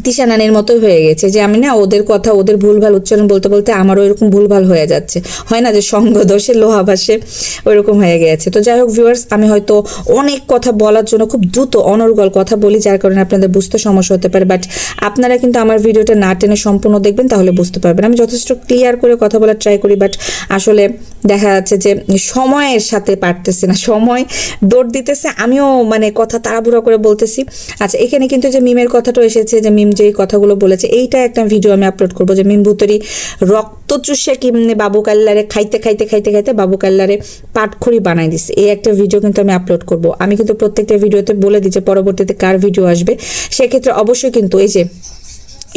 তিশা নানির মতো হয়ে গেছে, যে আমি না ওদের কথা, ওদের ভুলভাল উচ্চারণ বলতে বলতে আমারও এরকম ভুলভাল হয়ে যাচ্ছে, হয় না যে সঙ্গ দোষে লোহা ভাসে, ওইরকম হয়ে গেছে। তো যাই হোক ভিউয়ার্স, আমি হয়তো অনেক কথা বলার জন্য খুব দ্রুত অনর্গল কথা বলি, যার কারণে আপনাদের বুঝতে সমস্যা হতে পারে, বাট আপনারা কিন্তু আমার ভিডিওটা না টেনে সম্পূর্ণ দেখবেন, তাহলে বুঝতে পারবেন। আমি যথেষ্ট ক্লিয়ার করে কথা বলার ট্রাই করি, বাট আসলে দেখা যাচ্ছে যে সময়ের সাথে পারতেছে না, সময় দৌড় দিতেছে, আমিও মানে কথা তাড়াহুড়া করে বলতেছি। আচ্ছা, এখানে কিন্তু যে মিমের কথাটা এসেছে, যে মিম যে কথাগুলো বলেছে, এইটা একটা ভিডিও আমি আপলোড করবো, যে মিম ভুতরি রক্ত চুষে কিমনে বাবু কাল্লারে খাইতে খাইতে খাইতে খাইতে বাবু কাল্লারে পাটখড়ি বানাই দিচ্ছে, এই একটা ভিডিও কিন্তু আমি আপলোড করব। আমি কিন্তু প্রত্যেকটা ভিডিওতে বলে দিচ্ছি পরবর্তীতে কার ভিডিও আসবে। সেক্ষেত্রে অবশ্যই কিন্তু এই যে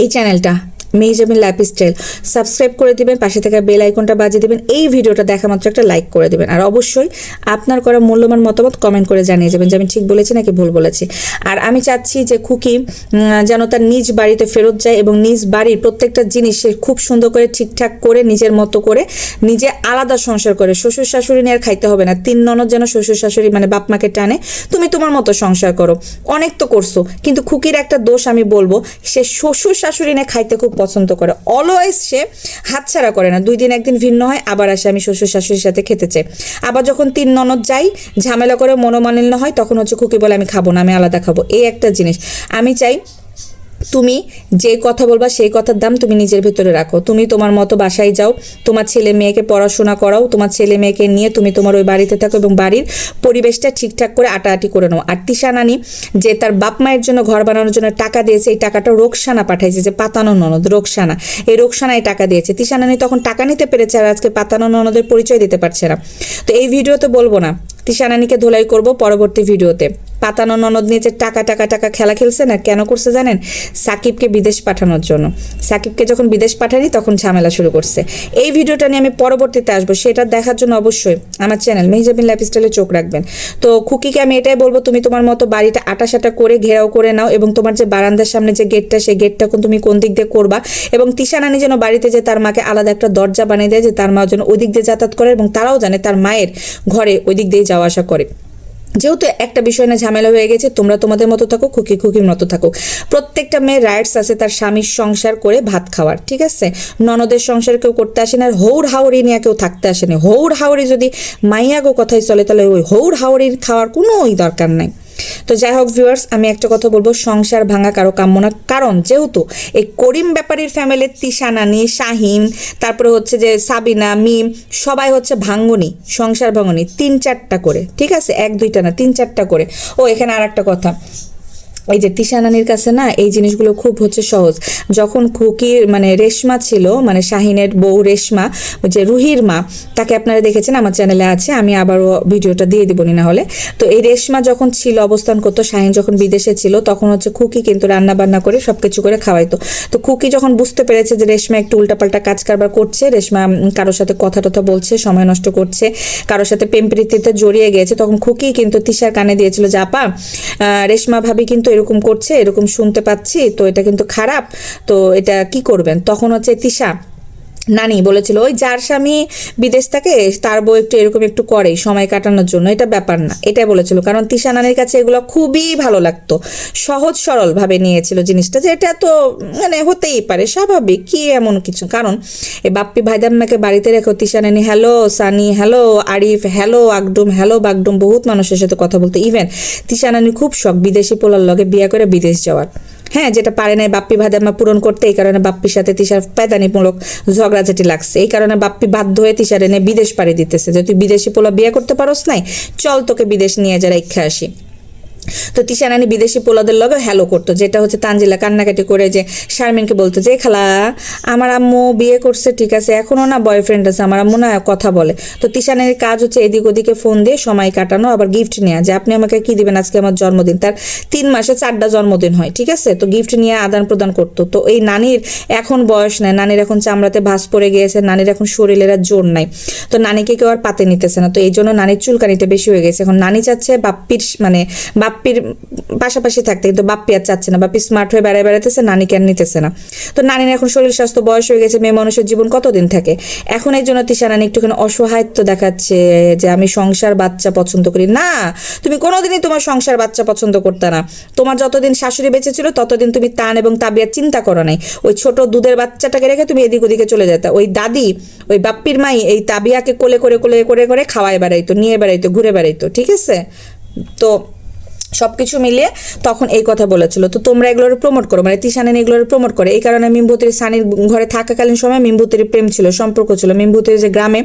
এই চ্যানেলটা মেহজাবিন লাইফস্টাইল সাবস্ক্রাইব করে দিবেন, পাশে থাকা বেল আইকনটা বাজিয়ে দিবেন, এই ভিডিওটা দেখা মাত্র একটা লাইক করে দিবেন, আর অবশ্যই আপনার করা মূল্যবান মতামত কমেন্ট করে জানিয়ে যাবেন যে আমি ঠিক বলেছি নাকি ভুল বলেছি। আর আমি চাচ্ছি যে খুকি যেন তার নিজ বাড়িতে ফেরত যায় এবং নিজ বাড়ির প্রত্যেকটা জিনিস সে খুব সুন্দর করে ঠিকঠাক করে নিজের মতো করে নিজে আলাদা সংসার করে, শ্বশুর শাশুড়ি নিয়ে আর খাইতে হবে না। 3 ননদ যেন শ্বশুর শাশুড়ি মানে বাপ মাকে টানে, তুমি তোমার মতো সংসার করো, অনেক তো করছো। কিন্তু খুকির একটা দোষ আমি বলবো, সে শ্বশুর শাশুড়ি নিয়ে খাইতে খুব পছন্দ করে, অলওয়েজ সে হাতছাড়া করে না, 2 দিন 1 দিন ভিন্ন হয়, আবার আসে আমি শ্বশুর শাশুড়ির সাথে খেতে চাই। আবার যখন 3 ননদ যাই, ঝামেলা করে মনোমালিন্য হয়, তখন হচ্ছে খুকি বলে আমি খাবো না, আমি আলাদা খাবো। এই একটা জিনিস আমি চাই, তুমি যে কথা বলবা সেই কথার দাম তুমি নিজের ভিতরে রাখো। তুমি তোমার মতো বাসায় যাও, তোমার ছেলে মেয়েকে পড়াশোনা করাও, তোমার ছেলে মেয়েকে নিয়ে তুমি তোমার ওই বাড়িতে থাকো এবং বাড়ির পরিবেশটা ঠিকঠাক করে আটাআটি করে নাও। আর তিশা নানি যে তার বাপ মায়ের জন্য ঘর বানানোর জন্য টাকা দিয়েছে, এই টাকাটা রোকসানা পাঠাইছে, যে পাতানো ননদ রোকসানা, এই রোকসানায় টাকা দিয়েছে। তিশা নানি তখন টাকা নিতে পেরেছে, আর আজকে পাতানো ননদের পরিচয় দিতে পারছে না। তো এই ভিডিওতে বলবো না, তিশা নানিকে ধোলাই করবো পরবর্তী ভিডিওতে। পাতানো ননদ নিয়ে যে টাকা টাকা টাকা খেলা খেলছে না, কেন করছে জানেন? সাকিবকে বিদেশ পাঠানোর জন্য। সাকিবকে যখন বিদেশ পাঠানি তখন ঝামেলা শুরু করছে। এই ভিডিওটা নিয়ে আমি পরবর্তীতে আসবো, সেটা দেখার জন্য অবশ্যই আমার চ্যানেল মেহজাবিন লাইফস্টাইলে চোখ রাখবেন। তো খুকিকে আমি এটাই বলবো, তুমি তোমার মতো বাড়িটা আটাসাটা করে ঘেরাও করে নাও, এবং তোমার যে বারান্দার সামনে যে গেটটা, সেই গেটটা তুমি কোন দিক দিয়ে করবা, এবং তিশা নানি যেন বাড়িতে যে তার মাকে আলাদা একটা দরজা বানিয়ে দেয়, যে তার মা যেন ওই দিক দিয়ে যাতায়াত করে এবং তারাও জানে তার মায়ের ঘরে ওই দিক দিয়ে যাওয়া আসা করে। যেহেতু একটা বিষয় না ঝামেলা হয়ে গেছে, তোমরা তোমাদের মতো থাকো, খুকি খুকির মতো থাকো। প্রত্যেকটা মেয়ের রাইটস আছে তার স্বামীর সংসার করে ভাত খাওয়ার, ঠিক আছে? ননদের সংসার কেউ করতে আসে না, আর হৌর হাওড়ি নিয়ে কেউ থাকতে আসেনি। হৌর হাওড়ি যদি মাইয়াগো কথাই চলে, তাহলে ওই হৌর হাওড়ির খাওয়ার কোনো দরকার নাই। তো যাই হোক ভিউয়ার্স, আমি একটা কথা বলবো, সংসার ভাঙা কারো কাম্য না। কারণ যেহেতু এই করিম ব্যাপারীর ফ্যামিলির তিশা নানি, শাহিন, তারপরে হচ্ছে যে সাবিনা, মিম, সবাই হচ্ছে ভাঙ্গনি, সংসার ভাঙ্গনি, 3-4টা করে, ঠিক আছে? 1-2টা না, 3-4টা করে। ও এখানে আর একটা কথা, এই যে তিশা নানির কাছে না এই জিনিসগুলো খুব হচ্ছে সহজ। যখন খুকির মানে রেশমা ছিল, মানে শাহিনের বউ রেশমা, ওই যে রুহির মা, তাকে আপনারা দেখেছেন, আমার চ্যানেলে আছে, আমি আবারও ভিডিওটা দিয়ে দিব না হলে। তো এই রেশমা যখন ছিল, অবস্থান করতো, শাহিন যখন বিদেশে ছিল, তখন হচ্ছে খুকি কিন্তু রান্না বান্না করে সবকিছু করে খাওয়াইতো। তো খুকি যখন বুঝতে পেরেছে যে রেশমা একটু উল্টাপাল্টা কাজ কারবার করছে, রেশমা কারোর সাথে কথা টথা বলছে, সময় নষ্ট করছে, কারোর সাথে প্রেম প্রীতিতে জড়িয়ে গিয়েছে, তখন খুকি কিন্তু তিশার কানে দিয়েছিল যে আপা, রেশমা ভাবি কিন্তু এরকম করছে, এরকম শুনতে পাচ্ছি, তো এটা কিন্তু খারাপ, তো এটা কি করবেন? তখন হচ্ছে তিশা নানি বলেছিল ওই যার স্বামী বিদেশ থাকে তার বউ একটু এরকম একটু করে সময় কাটানোর জন্য, এটা ব্যাপার না, এটাই বলেছিল। কারণ তিশা নানির কাছে এগুলো খুবই ভালো লাগতো, সহজ সরল ভাবে নিয়েছিল জিনিসটা, যে এটা তো মানে হতেই পারে, স্বাভাবিক, কি এমন কিছু। কারণ এই বাপ্পি ভাইদাম্মাকে বাড়িতে রেখো তিশা নানি hello Sunny, hello Arif, hello আগডুম, হ্যালো বাগডুম, বহুত মানুষের সাথে কথা বলতো। ইভেন তিশা নানি খুব শখ বিদেশি পোলার লগে বিয়ে করে বিদেশ যাওয়ার, হ্যাঁ, যেটা পারে নাই বাপ্পি ভাইদাম্মা পূরণ করতে, এই কারণে বাপ্পির সাথে তিশার পেদানিমূলক ঝগড়াঝাটি লাগছে, এই কারণে বাপ্পি বাধ্য হয়ে তিশার এনে বিদেশ পাড়ি দিতেছে, যে তুই বিদেশি পোলা বিয়ে করতে পারোস নাই, চল তোকে বিদেশ নিয়ে যারা ইচ্ছা আসি। তো তিশা নানি বিদেশি পোলাদের লগে হ্যালো করতো, যেটা হচ্ছে তানজিলা কান্নাকাটি করে যে শারমিনকে বলতো যে খালা আমার আম্মু বিয়ে করছে, ঠিক আছে, এখনো না বয়ফ্রেন্ড আছে, আমার আম্মু না কথা বলে। তো তিশা নানির কাজ হচ্ছে এদিক ওদিকে ফোন দিয়ে সময় কাটানো, আবার গিফট নেওয়া, যে আপনি আমাকে কি দিবেন, আজকে আমার জন্মদিন, তার 3 মাসে 4টা জন্মদিন হয়, ঠিক আছে, তো গিফট নিয়ে আদান প্রদান করতো। তো এই নানির এখন বয়স নাই, নানির এখন চামড়াতে ভাঁজ পড়ে গিয়েছে, নানির এখন শরীরের আর জোর নাই, তো নানিকে কেউ আর পাতে নিতেছে না, তো এই জন্য নানির চুলকানিটা বেশি হয়ে গেছে। এখন নানি চাচ্ছে বাপ্পির মানে বাপ্পির পাশাপাশি থাকতে, কিন্তু বাপ্পি আর চাচ্ছে না, বাপ্পি স্মার্ট হয়ে বেড়াতেছে, নানিকে আর নিতেছে না। তো নানির এখন শরীর স্বাস্থ্য বয়স হয়ে গেছে, মেয়ে মানুষের জীবন কতদিন থাকে, এখন এই জন্য তিশা নানি একটুখানি অসহায়ত্ব দেখাচ্ছে যে আমি সংসার বাচ্চা পছন্দ করি না। তুমি কোনোদিনই তোমার সংসার বাচ্চা পছন্দ করতে না, তোমার যতদিন শাশুড়ি বেঁচে ছিল ততদিন তুমি তান এবং তাবিয়ার চিন্তা করো নাই, ওই ছোট দুধের বাচ্চাটাকে রেখে তুমি এদিক ওদিকে চলে যেতে। ওই দাদি, ওই বাপ্পির মাই এই তাবিয়াকে কোলে করে কোলে করে করে খাওয়ায় বেড়াইতো, নিয়ে বেড়াইতো, ঘুরে বেড়াইতো, ঠিক আছে। তো সবকিছু মিলিয়ে তখন এই কথা বলেছিল। তো তোমরা এগুলোর প্রমোট করো, মানে তিশা নানি এগুলোর প্রমোট করে, এই কারণে মিম্বুতির সানির ঘরে থাকাকালীন সময় মিম্বুতির প্রেম ছিল, সম্পর্ক ছিল, মিম্বুতির যে গ্রামে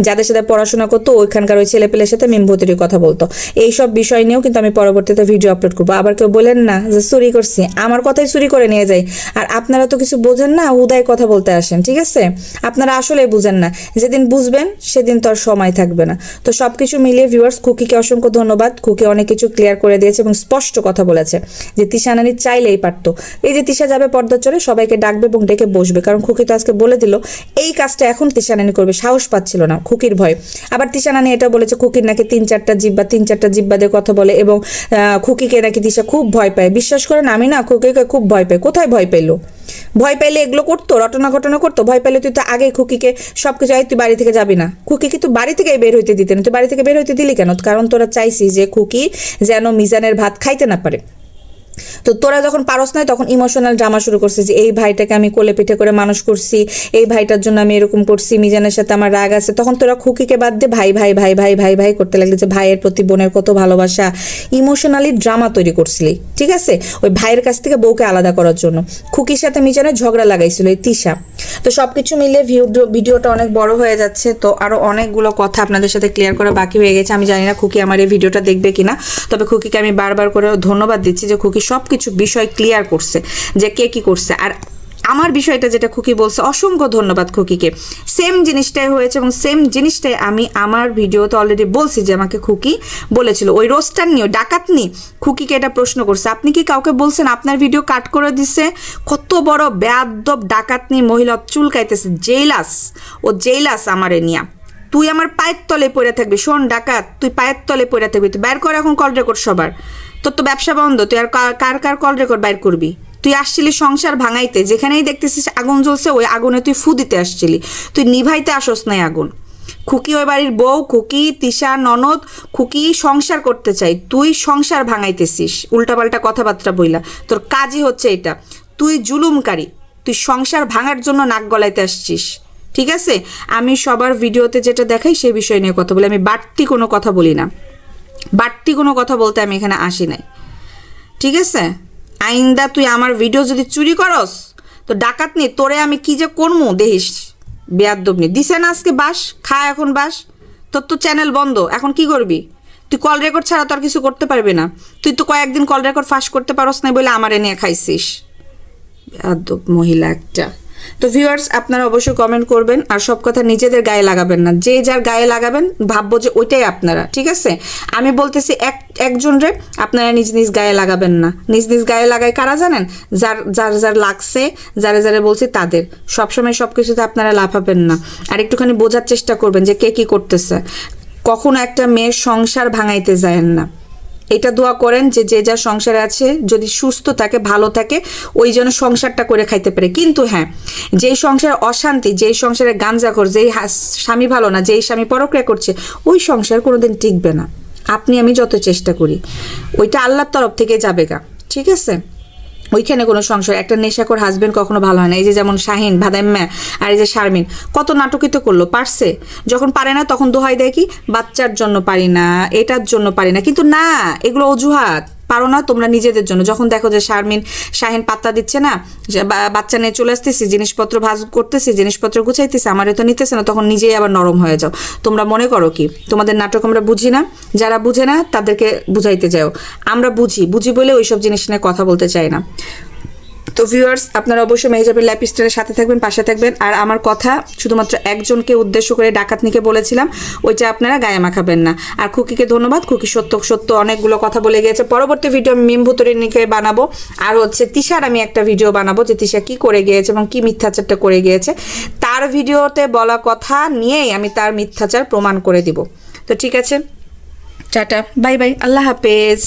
যাদের সাথে পড়াশোনা করতো ওইখানকার ওই ছেলেপেলের সাথে মিম্বুতির কথা বলতো। এইসব বিষয় নিয়েও কিন্তু আমি পরবর্তীতে ভিডিও আপলোড করবো। আবার কেউ বলেন না যে চুরি করছি, আমার কথাই চুরি করে নিয়ে যাই, আর আপনারা তো কিছু বোঝেন না, উদয় কথা বলতে আসেন, ঠিক আছে, আপনারা আসলে বুঝেন না, যেদিন বুঝবেন সেদিন তো আর সময় থাকবে না। তো সবকিছু মিলিয়ে ভিউয়ার্স, খুকিকে অসংখ্য ধন্যবাদ, খুকি অনেক কিছু ক্লিয়ার করে দিয়েছে এবং স্পষ্ট কথা বলেছে যে তিশা নানি চাইলেই পারতো, এই যে তিশা যাবে পর্দা চড়ে সবাইকে ডাকবে এবং ডেকে বসবে, কারণ খুকি তো আজকে বলে দিল এই কাজটা এখন তিশা নানি করবে, সাহস পাচ্ছিল না খুকির ভয়। আবার তিশা নানি এটা বলেছে খুকির নাকি 3-4টা জিব্বা দিয়ে কথা বলে, এবং খুকিকে নাকি তিশা খুব ভয় পায়। বিশ্বাস করেন আমি না খুকিকে খুব ভয় পাই। কোথায় ভয় পাইলো? ভয় পাইলে এগুলো করতো, রটনা ঘটনা করতো? ভয় পাইলে তুই তো আগে খুকিকে সবকিছু, তুই বাড়ি থেকে যাবি না, খুকি কিন্তু বাড়ি থেকে বের হইতে দিতেন, তুই বাড়ি থেকে বের হইতে দিলি কেন? কারণ তোরা চাইছিস যে খুকি যেন মিজানের ভাত খাইতে না পারে। তো তোরা যখন পারস নাই তখন ইমোশনাল ড্রামা শুরু করছে যে এই ভাইটাকে আমি কোলে পিঠে করে মানুষ করছি, এই ভাইটার জন্য আমি এরকম করছি, মিজানের সাথে আমার রাগ আছে। তখন তোরা খুকিকে বাদ দিয়ে ভাই ভাই ভাই ভাই ভাই ভাই করতে লাগলি, যে ভাইয়ের প্রতি বোনের কত ভালোবাসা, ইমোশনালি ড্রামা তৈরি করছিলি, ঠিক আছে, ওই ভাইয়ের কাছ থেকে বউকে আলাদা করার জন্য। খুকির সাথে মিজানের ঝগড়া লাগাইছিল এই তিশা। তো সবকিছু মিলে ভিডিওটা অনেক বড় হয়ে যাচ্ছে, তো আরো অনেকগুলো কথা আপনাদের সাথে ক্লিয়ার করা বাকি হয়ে গেছে। আমি জানি না খুকি আমার এই ভিডিওটা দেখবে কিনা, তবে খুকিকে আমি বারবার করে ধন্যবাদ দিচ্ছি যে খুকি সবকিছু বিষয় ক্লিয়ার করছে, যে কে কি করছে। আর আমার বিষয়টা যেটা খুকি বলছে, অসংখ্য ধন্যবাদ খুকিকে। সেম জিনিসটাই হয়েছে এবং সেম জিনিসটাই আমি আমার ভিডিওতে অলরেডি বলছি, যে আমাকে খুকি বলেছিল ওই রোস্টার নিয়ে ডাকাতনি, খুকিকে এটা প্রশ্ন করছে, আপনি কি কাউকে বলছেন? আপনার ভিডিও কাট করে দিছে। কত বড় বেয়াদব ডাকাতনি মহিলা, চুলকাইতেছে, জেইলাস, ও জেইলাস আমারে নিয়া। তুই আমার পায়ের তলে পড়ে থাকবি, শোন ডাকাত, তুই পায়ের তলে পড়ে থাকবি, তুই বাইর কর এখন কল রেকর্ড সবার, তোর তো ব্যবসা বন্ধ, তুই আর কার কার কল রেকর্ড বাইর করবি? তুই আসছিলি সংসার ভাঙাইতে, যেখানেই দেখতেছিস আগুন জ্বলছে ওই আগুনে তুই ফু দিতে আসছিলি, তুই নিভাইতে আসস নাই আগুন। খুকি ওই বাড়ির বউ, খুকি তিশা ননদ, খুকি সংসার করতে চাই, তুই সংসার ভাঙাইতেছিস উল্টাপাল্টা কথাবার্তা বইলা, তোর কাজই হচ্ছে এটা, তুই জুলুমকারী, তুই সংসার ভাঙার জন্য নাক গলাইতে আসছিস, ঠিক আছে। আমি সবার ভিডিওতে যেটা দেখাই সেই বিষয় নিয়ে কথা বলি, আমি বাড়তি কোনো কথা বলি না, বাড়তি কোনো কথা বলতে আমি এখানে আসি নাই, ঠিক আছে। আইন্দা তুই আমার ভিডিও যদি চুরি করস তো ডাকাত নি, তোরে আমি কি যে করমু দেখিস। বেয়াদব নি দিছে না আজকে বাস খা, এখন বাস, তোর তো চ্যানেল বন্ধ, এখন কি করবি? তুই কল রেকর্ড ছাড়া তো আর কিছু করতে পারবি না। তুই তো কয়েকদিন কল রেকর্ড ফাঁস করতে পারস না বলে আমারে নিয়ে খাইছিস। আদব মহিলা একটা। তো ভিউয়ার্স, আপনারা অবশ্যই কমেন্ট করবেন, আর সব কথা নিজেদের গায়ে লাগাবেন না। যে যার গায়ে লাগাবেন ভাববো যে ওইটাই আপনারা, ঠিক আছে? আমি বলতেছি একজন রে আপনারা নিজ নিজ গায়ে লাগাবেন না। নিজ নিজ গায়ে লাগায় কারা জানেন? যার লাগছে, যারে বলছি তাদের। সবসময় সব কিছুতে আপনারা লাফাবেন না, আর একটুখানি বোঝার চেষ্টা করবেন যে কে কি করতেছে। কখনো একটা মেয়ের সংসার ভাঙাইতে যায়েন না। এটা দোয়া করেন যে যে যার সংসারে আছে যদি সুস্থ থাকে, ভালো থাকে, ওই জন্য সংসারটা করে খাইতে পারে। কিন্তু হ্যাঁ, যেই সংসারে অশান্তি, যেই সংসারে গাঞ্জাখোর, যেই স্বামী ভালো না, যেই স্বামী পরক্রিয়া করছে, ওই সংসার কোনোদিন টিকবে না। আপনি আমি যত চেষ্টা করি, ওইটা আল্লাহর তরফ থেকে যাবে গা, ঠিক আছে? ওইখানে কোনো সংসার, একটা নেশাখোর হাজবেন্ড কখনো ভালো হয় না। এই যে যেমন শাহিন, ভাদাইম্মা, আর এই যে শারমিন, কত নাটকিত করলো, পারছে। যখন পারে না তখন দোহাই দেয় কি, বাচ্চার জন্য পারি না, এটার জন্য পারি না। কিন্তু না, এগুলো অজুহাত। পারো না তোমরা নিজেদের জন্য। যখন দেখো যে শাহিন পাত্তা দিচ্ছে না, বাচ্চা নিয়ে চলে আসতেছি, জিনিসপত্র ভাজ করতেছি, জিনিসপত্র গুছাইতেছি, আমারে তো নিতেছে না, তখন নিজেই আবার নরম হয়ে যাও। তোমরা মনে করো কি তোমাদের নাটক আমরা বুঝি না? যারা বুঝে না তাদেরকে বুঝাইতে যাও। আমরা বুঝি বলে ওইসব জিনিস নিয়ে কথা বলতে চাই না। তো ভিউয়ার্স, আপনারা অবশ্যই মেহেজাবিন লাইফস্টাইলের সাথে থাকবেন, পাশে থাকবেন। আর আমার কথা শুধুমাত্র একজনকে উদ্দেশ্য করে ডাকাতনিকে বলেছিলাম, ওইটা আপনারা গায়ে মাখাবেন না। আর খুকিকে ধন্যবাদ, খুকি সত্য অনেকগুলো কথা বলে গিয়েছে। পরবর্তী ভিডিও আমি মিম ভুতুরিকে বানাবো, আর হচ্ছে তিশার আমি একটা ভিডিও বানাবো যে তিশা কি করে গিয়েছে এবং কি মিথ্যাচারটা করে গিয়েছে। তার ভিডিওতে বলা কথা নিয়েই আমি তার মিথ্যাচার প্রমাণ করে দিব। তো ঠিক আছে, টাটা, বাই বাই, আল্লাহ হাফেজ।